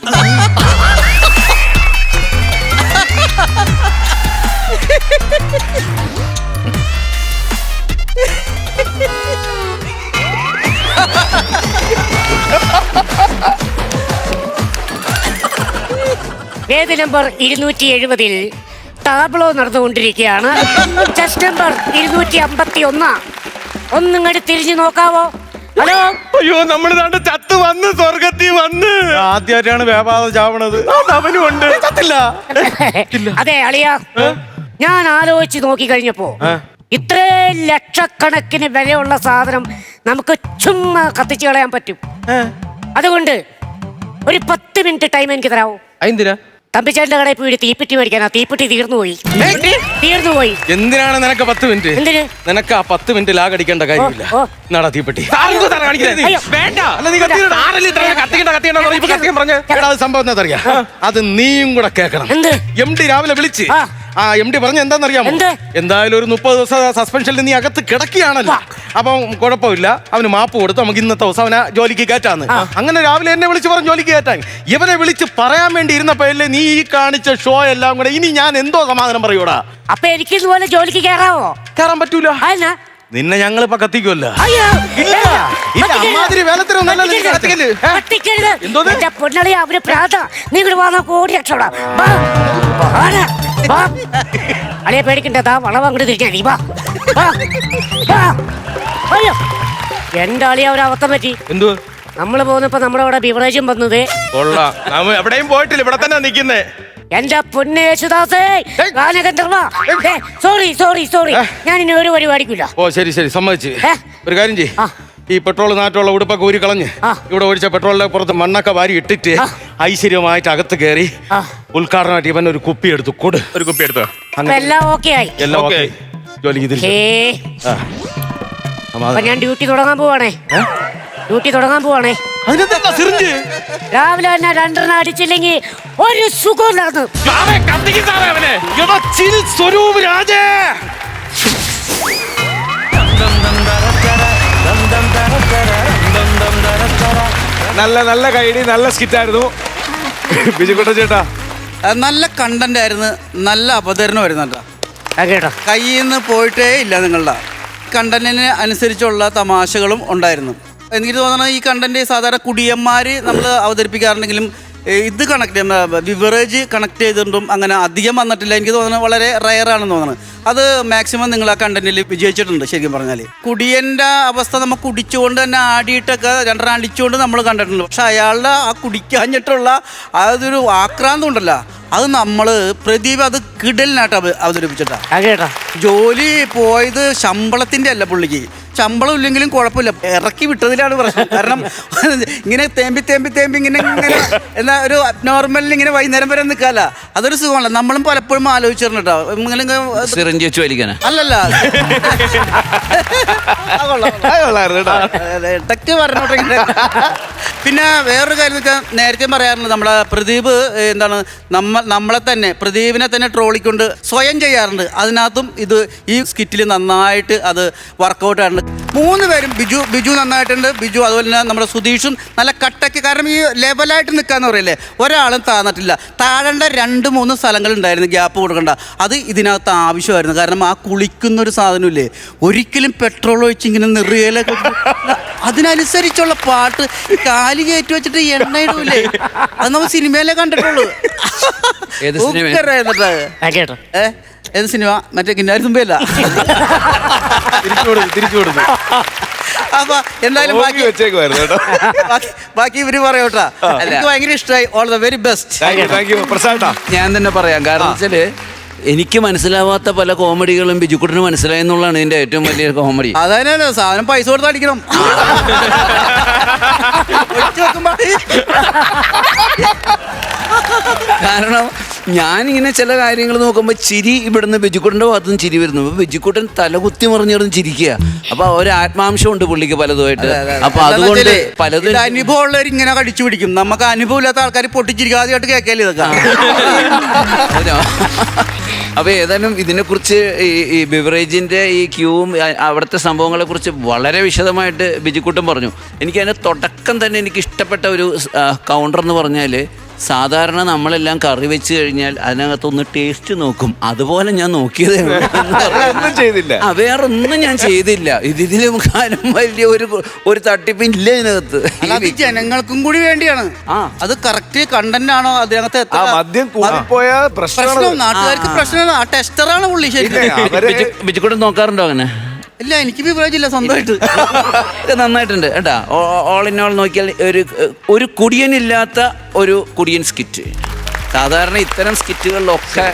വേദി നമ്പർ 270 ടാബ്ലോ നടന്നുകൊണ്ടിരിക്കുകയാണ്. Chess number 251. ഒന്നിങ്ങോട്ട് തിരിഞ്ഞു നോക്കാവോ? ഹലോ. അയ്യോ നമ്മൾ ദാണ്ട് ചത്ത് വന്ന് സ്വർഗത്തിൽ വന്ന് ആദ്യമായിട്ടാണ് വ്യാപാരം ചാവണത്. അവനും ഉണ്ട് ചത്തില്ല. അതെ അളിയ, ഞാൻ ആലോചിച്ച് നോക്കി കഴിഞ്ഞപ്പോ ഇത്രേ ലക്ഷക്കണക്കിന് വിലയുള്ള സാധനം നമുക്ക് ചുമ്മാ കത്തിച്ചു കളയാൻ പറ്റും. അതുകൊണ്ട് ഒരു 10 മിനിറ്റ് ടൈം എനിക്ക് തരാവോ? എന്തിനാ? തമ്പിച്ചേട്ടന്റെ കടയിൽ പോയി തീപ്പെട്ടി മേടിക്കാനാ. തീപ്പെട്ടി തീർന്നുപോയി. എന്തിനാണ് നിനക്ക് 10 മിനിറ്റ്? എന്തിന്? നിനക്ക് ആ 10 മിനിറ്റ് ലാഗടിക്കേണ്ട കാര്യമില്ല. ഓ. നാടാ തീപ്പെട്ടി. അയ്യോ. വേണ്ട. അത് സംഭവം എന്താ? അത് നീയും കൂടെ കേൾക്കണം. എന്ത്? MD രാവിലെ വിളിച്ച് MD പറഞ്ഞ എന്താണെന്നറിയാമോ? എന്ത്? എന്തായാലും ഒരു 30 ദിവസം സസ്പെൻഷനിൽ നീ അകത്ത് കിടക്കുകയാണല്ലോ. അപ്പം കുഴപ്പമില്ല, അവന് മാപ്പ് കൊടുത്ത് നമുക്ക് ഇന്നത്തെ ദിവസം അവനെ ജോലിക്ക് കയറ്റാന്ന്. അങ്ങനെ രാവിലെ എന്നെ വിളിച്ച് പറഞ്ഞു ജോലിക്ക് കയറ്റാൻ. ഇവനെ വിളിച്ച് പറയാൻ വേണ്ടി ഇരുന്നപ്പോഴല്ലേ നീ ഈ കാണിച്ച ഷോ എല്ലാം കൂടെ. ഇനി ഞാൻ എന്തോ സമാധാനം പറയൂടാ? അപ്പൊ എനിക്ക് ഇതുപോലെ ജോലിക്ക് കയറാവോ? കയറാൻ പറ്റൂല. അതെന്നാ? നിന്നെ ഞങ്ങളിപ്പോ കത്തിക്കുമല്ലോ. അയ്യോ. അമ്മാതിരി വേലത്തിനൊന്നല്ല നീ കത്തിക്കല്. കത്തിക്കരുത്. എന്തോന്ന്? എന്റെ പൊന്നളി അവര് പ്രാത നിങ്ങൾ വന്നാ കോടി രക്ഷപ്പെടാം. അളിയെ പേടിക്കണ്ട. വളവ് അങ്ങോട്ട് തിരിച്ചാ നീ വാ. അയ്യോ, എന്റെ അളിയ ഒരു അവസ്ഥ പറ്റി. എന്തു? നമ്മള് പോകുന്നപ്പോ നമ്മുടെ അവിടെ ബിവറേജും വന്നത്. കൊള്ളാം. നമ്മ എവിടെയും പോയിട്ടില്ല, ഇവിടെ തന്നെ നിക്കുന്നേ. എന്റെ പൊന്നെ യേശുദാസേ, ഗാനഗന്ധർവ്വ. സോറി സോറി സോറി, ഞാൻ ഇനി ഒരു പരിപാടിക്കില്ല. ഓ ശരി ശരി, സമ്മതിച്ച്. ഒരു കാര്യം ചെയ്യ്, ഈ പെട്രോൾ നാറ്റുള്ള ഉടുപ്പൊക്കെ ഊരി കളഞ്ഞ് ഇവിടെ ഒഴിച്ച പെട്രോളിന്റെ പുറത്ത് മണ്ണൊക്കെ വാരി ഇട്ടിട്ട് ഐശ്വര്യമായിട്ട് അകത്ത് കയറി ഉദ്ഘാടനമായിട്ട് ഇവൻ ഒരു കുപ്പി എടുത്തു കൊടു. ഒരു കുപ്പി എടുത്തോ. എല്ലാം ഓക്കെ ആയി. എല്ലാം ഓക്കെ. ജോലിക്ക് തിരിച്ചു. ഞാൻ ഡ്യൂട്ടി തുടങ്ങാൻ പോവാണേ. ഡ്യൂട്ടി തുടങ്ങാൻ പോവാണേ. രാവിലെ തന്നെ 2 അടിച്ചില്ലെങ്കിൽ ഒരു സുഖമില്ലായിരുന്നു. നല്ല നല്ല കൈഡി, നല്ല സ്കിറ്റായിരുന്നു ബിജുക്കുട്ടൻ ചേട്ടാ. നല്ല കണ്ടന്റ് ആയിരുന്നു, നല്ല അവതരണമായിരുന്നു കേട്ടോ. കയ്യിൽ നിന്ന് പോയിട്ടേ ഇല്ല. നിങ്ങളുടെ കണ്ടന്റിന് അനുസരിച്ചുള്ള തമാശകളും ഉണ്ടായിരുന്നു. എനിക്ക് തോന്നുന്നത് ഈ കണ്ടന്റ് സാധാരണ കുടിയന്മാർ നമ്മൾ അവതരിപ്പിക്കാറുണ്ടെങ്കിലും ഇത് കണക്ട് ബിവറേജ് കണക്ട് ചെയ്തിട്ടും അങ്ങനെ അധികം വന്നിട്ടില്ല. എനിക്ക് തോന്നുന്നത് വളരെ റയറാണെന്ന് തോന്നുന്നത്. അത് മാക്സിമം നിങ്ങൾ ആ കണ്ടന്റിൽ വിജയിച്ചിട്ടുണ്ട്. ശരിക്കും പറഞ്ഞാൽ കുടിയൻ്റെ അവസ്ഥ നമ്മൾ കുടിച്ചുകൊണ്ട് തന്നെ ആടിയിട്ടൊക്കെ 2 അടിച്ചുകൊണ്ട് നമ്മൾ കണ്ടിട്ടുണ്ട്. പക്ഷെ അയാളുടെ ആ കുടിക്കാഞ്ഞിട്ടുള്ള അതൊരു ആക്രാന്തം ഉണ്ടല്ലോ, അത് നമ്മൾ പ്രദീപ് അത് കിടലിനായിട്ട് അവതരിപ്പിച്ചിട്ടാ. ജോലി പോയത് ശമ്പളത്തിന്റെ അല്ല, പുള്ളിക്ക് ശമ്പളം ഇല്ലെങ്കിലും കുഴപ്പമില്ല, ഇറക്കി വിട്ടതിലാണ് പ്രശ്നം. കാരണം ഇങ്ങനെ തേമ്പി തേമ്പി തേമ്പി ഇങ്ങനെ ഇങ്ങനെ എന്നാ ഒരു നോർമലിൽ ഇങ്ങനെ വൈകുന്നേരം വരെ നിൽക്കാല്ല, അതൊരു സുഖമല്ല. നമ്മളും പലപ്പോഴും ആലോചിച്ചിരുന്നു അല്ലല്ല ടെക്റ്റ് പറഞ്ഞോട്ടെ. പിന്നെ വേറൊരു കാര്യം വെച്ചാൽ നേരത്തെ പറയാറുണ്ട്, നമ്മളെ പ്രദീപ് എന്താണ് നമ്മളെ തന്നെ പ്രദീപിനെ തന്നെ ട്രോളിക്കൊണ്ട് സ്വയം ചെയ്യാറുണ്ട്. അതിനകത്തും ഇത് ഈ സ്കിറ്റിൽ നന്നായിട്ട് അത് വർക്കൗട്ട് ആയിട്ടുണ്ട്. 3 പേരും ബിജു നന്നായിട്ടുണ്ട്. ബിജു അതുപോലെ തന്നെ നമ്മുടെ സുധീഷും നല്ല കട്ടയ്ക്ക്. കാരണം ഈ ലെവലായിട്ട് നിൽക്കാന്ന് പറയില്ലേ, ഒരാളും താന്നിട്ടില്ല. താഴേണ്ട 2-3 സ്ഥലങ്ങളുണ്ടായിരുന്നു ഗ്യാപ്പ് കൊടുക്കണ്ട. അത് ഇതിനകത്ത് ആവശ്യമായിരുന്നു. കാരണം ആ കുളിക്കുന്നൊരു സാധനമില്ലേ, ഒരിക്കലും പെട്രോൾ ഒഴിച്ച് ഇങ്ങനെ നിറിയലൊക്കെ അതിനനുസരിച്ചുള്ള പാട്ട് കാലി കയറ്റി വെച്ചിട്ട് എണ്ണയിടൂലേ, അത് നമ്മൾ സിനിമയിലേ കണ്ടിട്ടുള്ളൂ. ഏത് സിനിമ? മറ്റേ കിന്നാരി തുമ്പയല്ല. തിരിച്ചു കൊടുത്തു. അപ്പൊ എന്തായാലും ബാക്കി ഇവര് പറയോട്ടാ. എനിക്ക് ഭയങ്കര ഇഷ്ടമായി. All the very best. ഞാൻ തന്നെ പറയാം. കാരണം വെച്ചാല് എനിക്ക് മനസ്സിലാവാത്ത പല കോമഡികളും ബിജുക്കുട്ടന് മനസ്സിലായി എന്നുള്ളതാണ് ഇതിന്റെ ഏറ്റവും വലിയ കോമഡി. അതന്നെ സാധനം പൈസ കൊടുത്ത് അടിക്കണം. കാരണം ഞാനിങ്ങനെ ചില കാര്യങ്ങൾ നോക്കുമ്പോൾ ചിരി ഇവിടുന്ന് ബിജുക്കുട്ടൻ്റെ ഭാഗത്തുനിന്ന് ചിരി വരുന്നു. അപ്പോൾ ബിജുക്കുട്ടൻ തലകുത്തി മറിഞ്ഞിരുന്ന് ചിരിക്കുക. അപ്പോൾ ഒരു ആത്മാംശം ഉണ്ട് പുള്ളിക്ക് പലതുമായിട്ട്. അപ്പോൾ അതുകൊണ്ട് പലതും അനുഭവം ഉള്ളവർ ഇങ്ങനെ കടിച്ചു പിടിക്കും. നമുക്ക് അനുഭവം ഇല്ലാത്ത ആൾക്കാർ പൊട്ടിച്ചിരിക്കും. ആദ്യമായിട്ട് കേൾക്കാല്ലേ ഇതൊക്കെ. അപ്പോൾ ഏതായാലും ഇതിനെക്കുറിച്ച് ഈ ബിവറേജിൻ്റെ ഈ ക്യൂവും അവിടുത്തെ സംഭവങ്ങളെക്കുറിച്ച് വളരെ വിശദമായിട്ട് ബിജുക്കുട്ടൻ പറഞ്ഞു. എനിക്കതിൻ്റെ തുടക്കം തന്നെ എനിക്ക് ഇഷ്ടപ്പെട്ട ഒരു കൗണ്ടർ എന്ന് പറഞ്ഞാൽ, സാധാരണ നമ്മളെല്ലാം കറി വെച്ച് കഴിഞ്ഞാൽ അതിനകത്തൊന്ന് ടേസ്റ്റ് നോക്കും. അതുപോലെ ഞാൻ നോക്കിയതേ ചെയ്തില്ല. വേറൊന്നും ഞാൻ ചെയ്തില്ല. ഇതിലും കാലം വലിയ ഒരു തട്ടിപ്പില്ല ഇതിനകത്ത്. അത് ജനങ്ങൾക്കും കൂടി വേണ്ടിയാണ്. അത് കറക്റ്റ് കണ്ടന്റ് ആണോ അതിനകത്ത്? മദ്യം കൂടിപ്പോയ പ്രശ്നം നാട്ടുകാർക്ക് പ്രശ്നം. ആ ടെസ്റ്ററാണ് പുള്ളി. ശരി, ബിജുക്കൂടെ നോക്കാറുണ്ടോ അങ്ങനെ? ഇല്ല, എനിക്ക് ബിവറേജ് ഇല്ല സ്വന്തമായിട്ട്. നന്നായിട്ടുണ്ട് കേട്ടാ. ഓൾ ഇൻ ഓൾ നോക്കിയാൽ ഒരു കുടിയനില്ലാത്ത ഒരു കുടിയൻ സ്കിറ്റ്. സാധാരണ ഇത്തരം സ്കിറ്റുകളിലൊക്കെ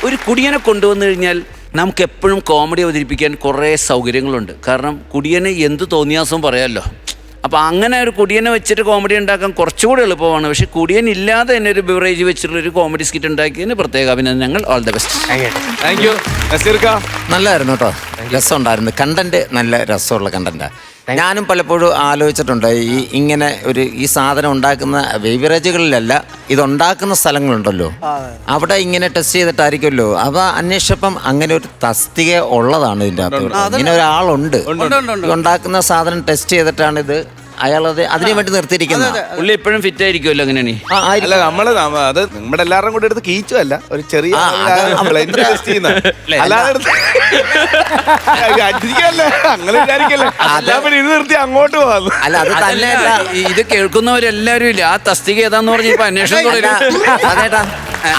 ഒരു കുടിയനെ കൊണ്ടുവന്നു കഴിഞ്ഞാൽ നമുക്ക് എപ്പോഴും കോമഡി അവതരിപ്പിക്കാൻ കുറേ സൗകര്യങ്ങളുണ്ട്. കാരണം കുടിയന് എന്ത് തോന്നിയാസവും പറയാമല്ലോ. അപ്പോൾ അങ്ങനെ ഒരു കുടിയനെ വെച്ചിട്ട് കോമഡി ഉണ്ടാക്കാൻ കുറച്ചുകൂടി എളുപ്പമാണ്. പക്ഷേ കുടിയൻ ഇല്ലാതെ തന്നെ ഒരു ബിവറേജ് വെച്ചിട്ടുള്ളൊരു കോമഡി സ്കിറ്റ് ഉണ്ടാക്കിയതിന് പ്രത്യേക അഭിനന്ദനങ്ങൾ. All the best. Thank you. നല്ലായിരുന്നു കേട്ടോ, രസമുണ്ടായിരുന്നു. കണ്ടന്റ് നല്ല രസമുള്ള കണ്ടന്റാണ്. ഞാനും പലപ്പോഴും ആലോചിച്ചിട്ടുണ്ട്, ഇങ്ങനെ ഈ സാധനം ഉണ്ടാക്കുന്ന ബീവറേജുകളിലല്ല, ഇതുണ്ടാക്കുന്ന സ്ഥലങ്ങളുണ്ടല്ലോ, അവിടെ ഇങ്ങനെ ടെസ്റ്റ് ചെയ്തിട്ടായിരിക്കുമല്ലോ. അവ അന്വേഷിച്ചപ്പം അങ്ങനെ ഒരു തസ്തിക ഉള്ളതാണ് ഇതിൻ്റെ അകത്ത്. ഇങ്ങനെ ഒരാളുണ്ട് ഉണ്ടാക്കുന്ന സാധനം ടെസ്റ്റ് ചെയ്തിട്ടാണ് ഇത് അയാളത് അതിനു വേണ്ടി നിർത്തിയിരിക്കുന്നത്. പുള്ളി എപ്പോഴും ഫിറ്റ് ആയിരിക്കുമല്ലോ. അങ്ങനെ അല്ല, അത് നമ്മുടെ എല്ലാവരും കൂടെ എടുത്ത് കീച്ചുമല്ല, ഒരു ചെറിയ അങ്ങനെ ഇത് നിർത്തി അങ്ങോട്ട് പോകുന്നു. അല്ല, അത് തന്നെയല്ല, ഇത് കേൾക്കുന്നവരെല്ലാവരും ഇല്ല ആ തസ്തിക ഏതാന്ന് പറഞ്ഞ് ഇപ്പൊ അന്വേഷണം.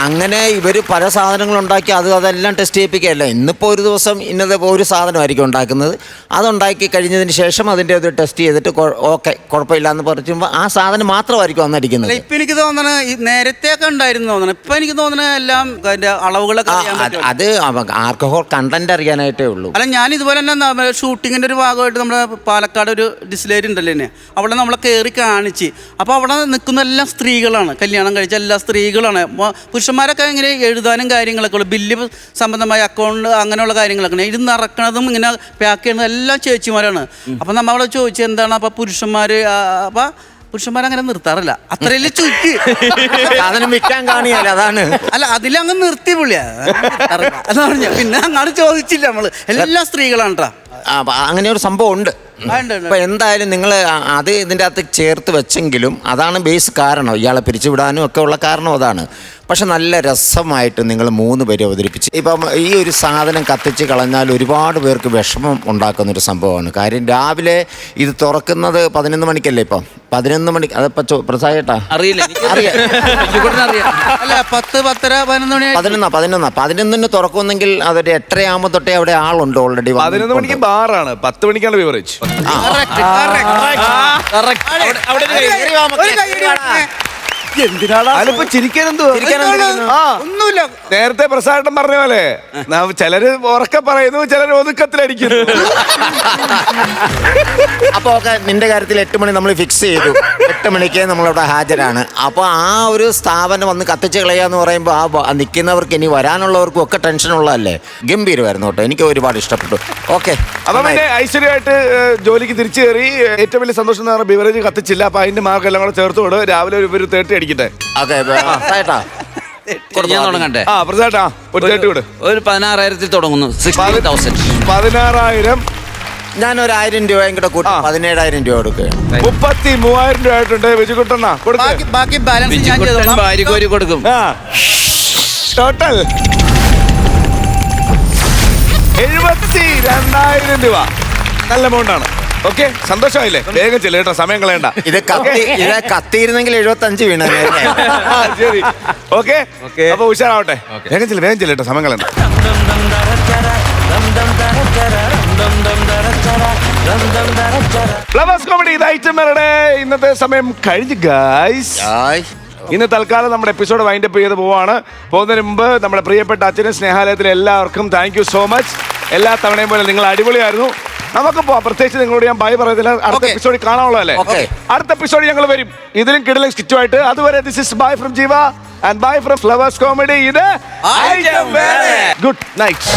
അങ്ങനെ ഇവര് പല സാധനങ്ങൾ ഉണ്ടാക്കി അതെല്ലാം ടെസ്റ്റ് ചെയ്യിപ്പിക്കുകയല്ല. ഇന്നിപ്പോ ഒരു ദിവസം ഇന്നത് ഒരു സാധനമായിരിക്കും ഉണ്ടാക്കുന്നത്. അതുണ്ടാക്കി കഴിഞ്ഞതിന് ശേഷം അതിന്റെ അത് ടെസ്റ്റ് ചെയ്തിട്ട് ഓക്കെ കുഴപ്പമില്ല എന്ന് പറയുമ്പോൾ ആ സാധനം മാത്രമായിരിക്കും വന്നിരിക്കുന്നത്. ഇപ്പൊ എനിക്ക് തോന്നണത് നേരത്തെ ഒക്കെ ഉണ്ടായിരുന്നു തോന്നണം. ഇപ്പൊ എനിക്ക് തോന്നണ എല്ലാം അതിന്റെ അളവുകളൊക്കെ അത് ആൽക്കഹോൾ കണ്ടന്റ് അറിയാനായിട്ടേ ഉള്ളൂ. അല്ല, ഞാൻ ഇതുപോലെ തന്നെ ഷൂട്ടിങ്ങിന്റെ ഒരു ഭാഗമായിട്ട് നമ്മുടെ പാലക്കാട് ഒരു ഡിസ്ലേരി ഉണ്ടല്ലോ തന്നെ, അവിടെ നമ്മളെ കയറി കാണിച്ച്. അപ്പോൾ അവിടെ നിൽക്കുന്ന എല്ലാം സ്ത്രീകളാണ്, കല്യാണം കഴിച്ച എല്ലാ സ്ത്രീകളാണ്. പുരുഷന്മാരൊക്കെ ഇങ്ങനെ എഴുതാനും കാര്യങ്ങളൊക്കെ ഉള്ളു, ബില്ല് സംബന്ധമായ അക്കൗണ്ട് അങ്ങനെയുള്ള കാര്യങ്ങളൊക്കെ. ഇത് നടക്കണതും ഇങ്ങനെ പാക്ക് ചെയ്യുന്നതും എല്ലാം ചേച്ചിമാരാണ്. അപ്പം നമ്മളവിടെ ചോദിച്ചു എന്താണ് അപ്പം പുരുഷന്മാരങ്ങനെ നിർത്താറില്ല, അത്രയല്ലേ ചുറ്റി സാധനം വിൽക്കാൻ കാണിയല്ല, അതാണ്. അല്ല, അതിലങ്ങ് നിർത്തി പുള്ളിയാ എന്ന് പറഞ്ഞ. പിന്നെ അങ്ങോട്ട് ചോദിച്ചില്ല, നമ്മള് എല്ലാ സ്ത്രീകളാണ് കേട്ടോ. അങ്ങനെ ഒരു സംഭവം ഉണ്ട്. അപ്പൊ എന്തായാലും നിങ്ങൾ അത് ഇതിൻ്റെ അകത്ത് ചേർത്ത് വെച്ചെങ്കിലും അതാണ് ബേസ് കാരണം, ഇയാളെ പിരിച്ചുവിടാനും ഒക്കെ ഉള്ള കാരണം അതാണ്. പക്ഷെ നല്ല രസമായിട്ട് നിങ്ങൾ 3 പേര് അവതരിപ്പിച്ച്. ഇപ്പം ഈ ഒരു സാധനം കത്തിച്ച് കളഞ്ഞാൽ ഒരുപാട് പേർക്ക് വിഷമം ഉണ്ടാക്കുന്നൊരു സംഭവമാണ്. കാര്യം രാവിലെ ഇത് തുറക്കുന്നത് 11 മണിക്കല്ലേ? ഇപ്പം 11 മണിക്ക് അതിപ്പോ പ്രസാദേട്ടാ അറിയില്ല, അല്ല 10, 10:30, 11 11 തുറക്കുന്നെങ്കിൽ അതൊരു 8:30 ആകുമ്പോൾ തൊട്ടേ അവിടെ ആളുണ്ട് ഓൾറെഡി. 11 മണിക്ക് ബാറാണ്, 10 മണിക്കാണ് ബിവറേജ്. അതിപ്പോ ഒന്നുമില്ല. നേരത്തെ പ്രസാദം പറഞ്ഞ പോലെ ചിലര് ഉറക്കെ പറയുന്നു, ചിലര് ഒതുക്കത്തിലടിക്കുന്നു. അപ്പൊ നിന്റെ കാര്യത്തിൽ 8 മണി നമ്മൾ ഫിക്സ് ചെയ്തു. 8 മണിക്ക് നമ്മളവിടെ ഹാജരാണ്. അപ്പൊ ആ ഒരു സ്ഥാപനം വന്ന് കത്തിച്ച് കളയാന്ന് പറയുമ്പോൾ ആ നിൽക്കുന്നവർക്ക് ഇനി വരാനുള്ളവർക്കും ഒക്കെ ടെൻഷൻ ഉള്ളതല്ലേ. ഗംഭീരമായിരുന്നു കേട്ടോ, എനിക്ക് ഒരുപാട് ഇഷ്ടപ്പെട്ടു. ഓക്കെ, അപ്പൊ പിന്നെ ഐശ്വര്യമായിട്ട് ജോലിക്ക് തിരിച്ചു കയറി. ഏറ്റവും വലിയ സന്തോഷം എന്ന് പറഞ്ഞാൽ ബിവറേജ് കത്തിച്ചില്ല. അപ്പൊ അതിന്റെ മാർക്ക് എല്ലാം കൂടെ ചേർത്ത് വിടും. രാവിലെ ഒരു 30 അടിക്കട്ടെ. ഞാൻ തുടങ്ങട്ടെ. ഒരു 16,000 തുടങ്ങുന്നു. 16,000. ഞാനൊരു 1,000 രൂപയും കൂടെ കൂട്ടി 17,000 രൂപ കൊടുക്കുകയാണ്. 33,000 രൂപ ആയിട്ടുണ്ട്. ബിജുക്കുട്ടണ്ണ ബാക്കി ബാലൻസ് ഭാര്യക്ക് കൊടുക്കും. ടോട്ടൽ 72,000 രൂപ. നല്ല എമൗണ്ട് ആണ്. ഓക്കെ, സന്തോഷമായില്ലേ? വേഗം ചെല്ലു കേട്ടോ, സമയം കളയണ്ട. ഇത് കത്തിയിരുന്നെങ്കിൽ 75 വീണ. ശരി, ഓക്കെ. അപ്പൊ ഉഷാറാവട്ടെ. വേഗം ചെല്ലു കേട്ടോ, സമയം കളയണ്ട. ഫ്ലവേഴ്സ് കോമഡി ഐറ്റങ്ങളുടെ ഇന്നത്തെ സമയം കഴിഞ്ഞു ഗൈസ്. ഇന്ന് തൽക്കാലം നമ്മുടെ എപ്പിസോഡ് വൈൻഡ് അപ്പ് ചെയ്ത് പോവാണ്. പോകുന്നതിന് മുമ്പ് നമ്മുടെ പ്രിയപ്പെട്ട അച്ഛനും സ്നേഹാലയത്തിലെ എല്ലാവർക്കും താങ്ക് യു സോ മച്ച്. എല്ലാ തവണയും പോലെ നിങ്ങൾ അടിപൊളിയായിരുന്നു. നമുക്ക് പോവാം. പ്രത്യേകിച്ച് നിങ്ങളോട് ഞാൻ ബൈ പറയത്തില്ല, അടുത്ത എപ്പിസോഡിൽ കാണാനുള്ളതല്ലേ. അടുത്ത എപ്പിസോഡിൽ ഞങ്ങൾ വരും ഇതിലും കിടിലൻ സ്കിറ്റുമായിട്ട്. അതുവരെ ദിസ് ഇസ് ബൈ ഫ്രം ജീവ and bye from flowers comedy. ഇത് ഐറ്റം വേറെ. Good night.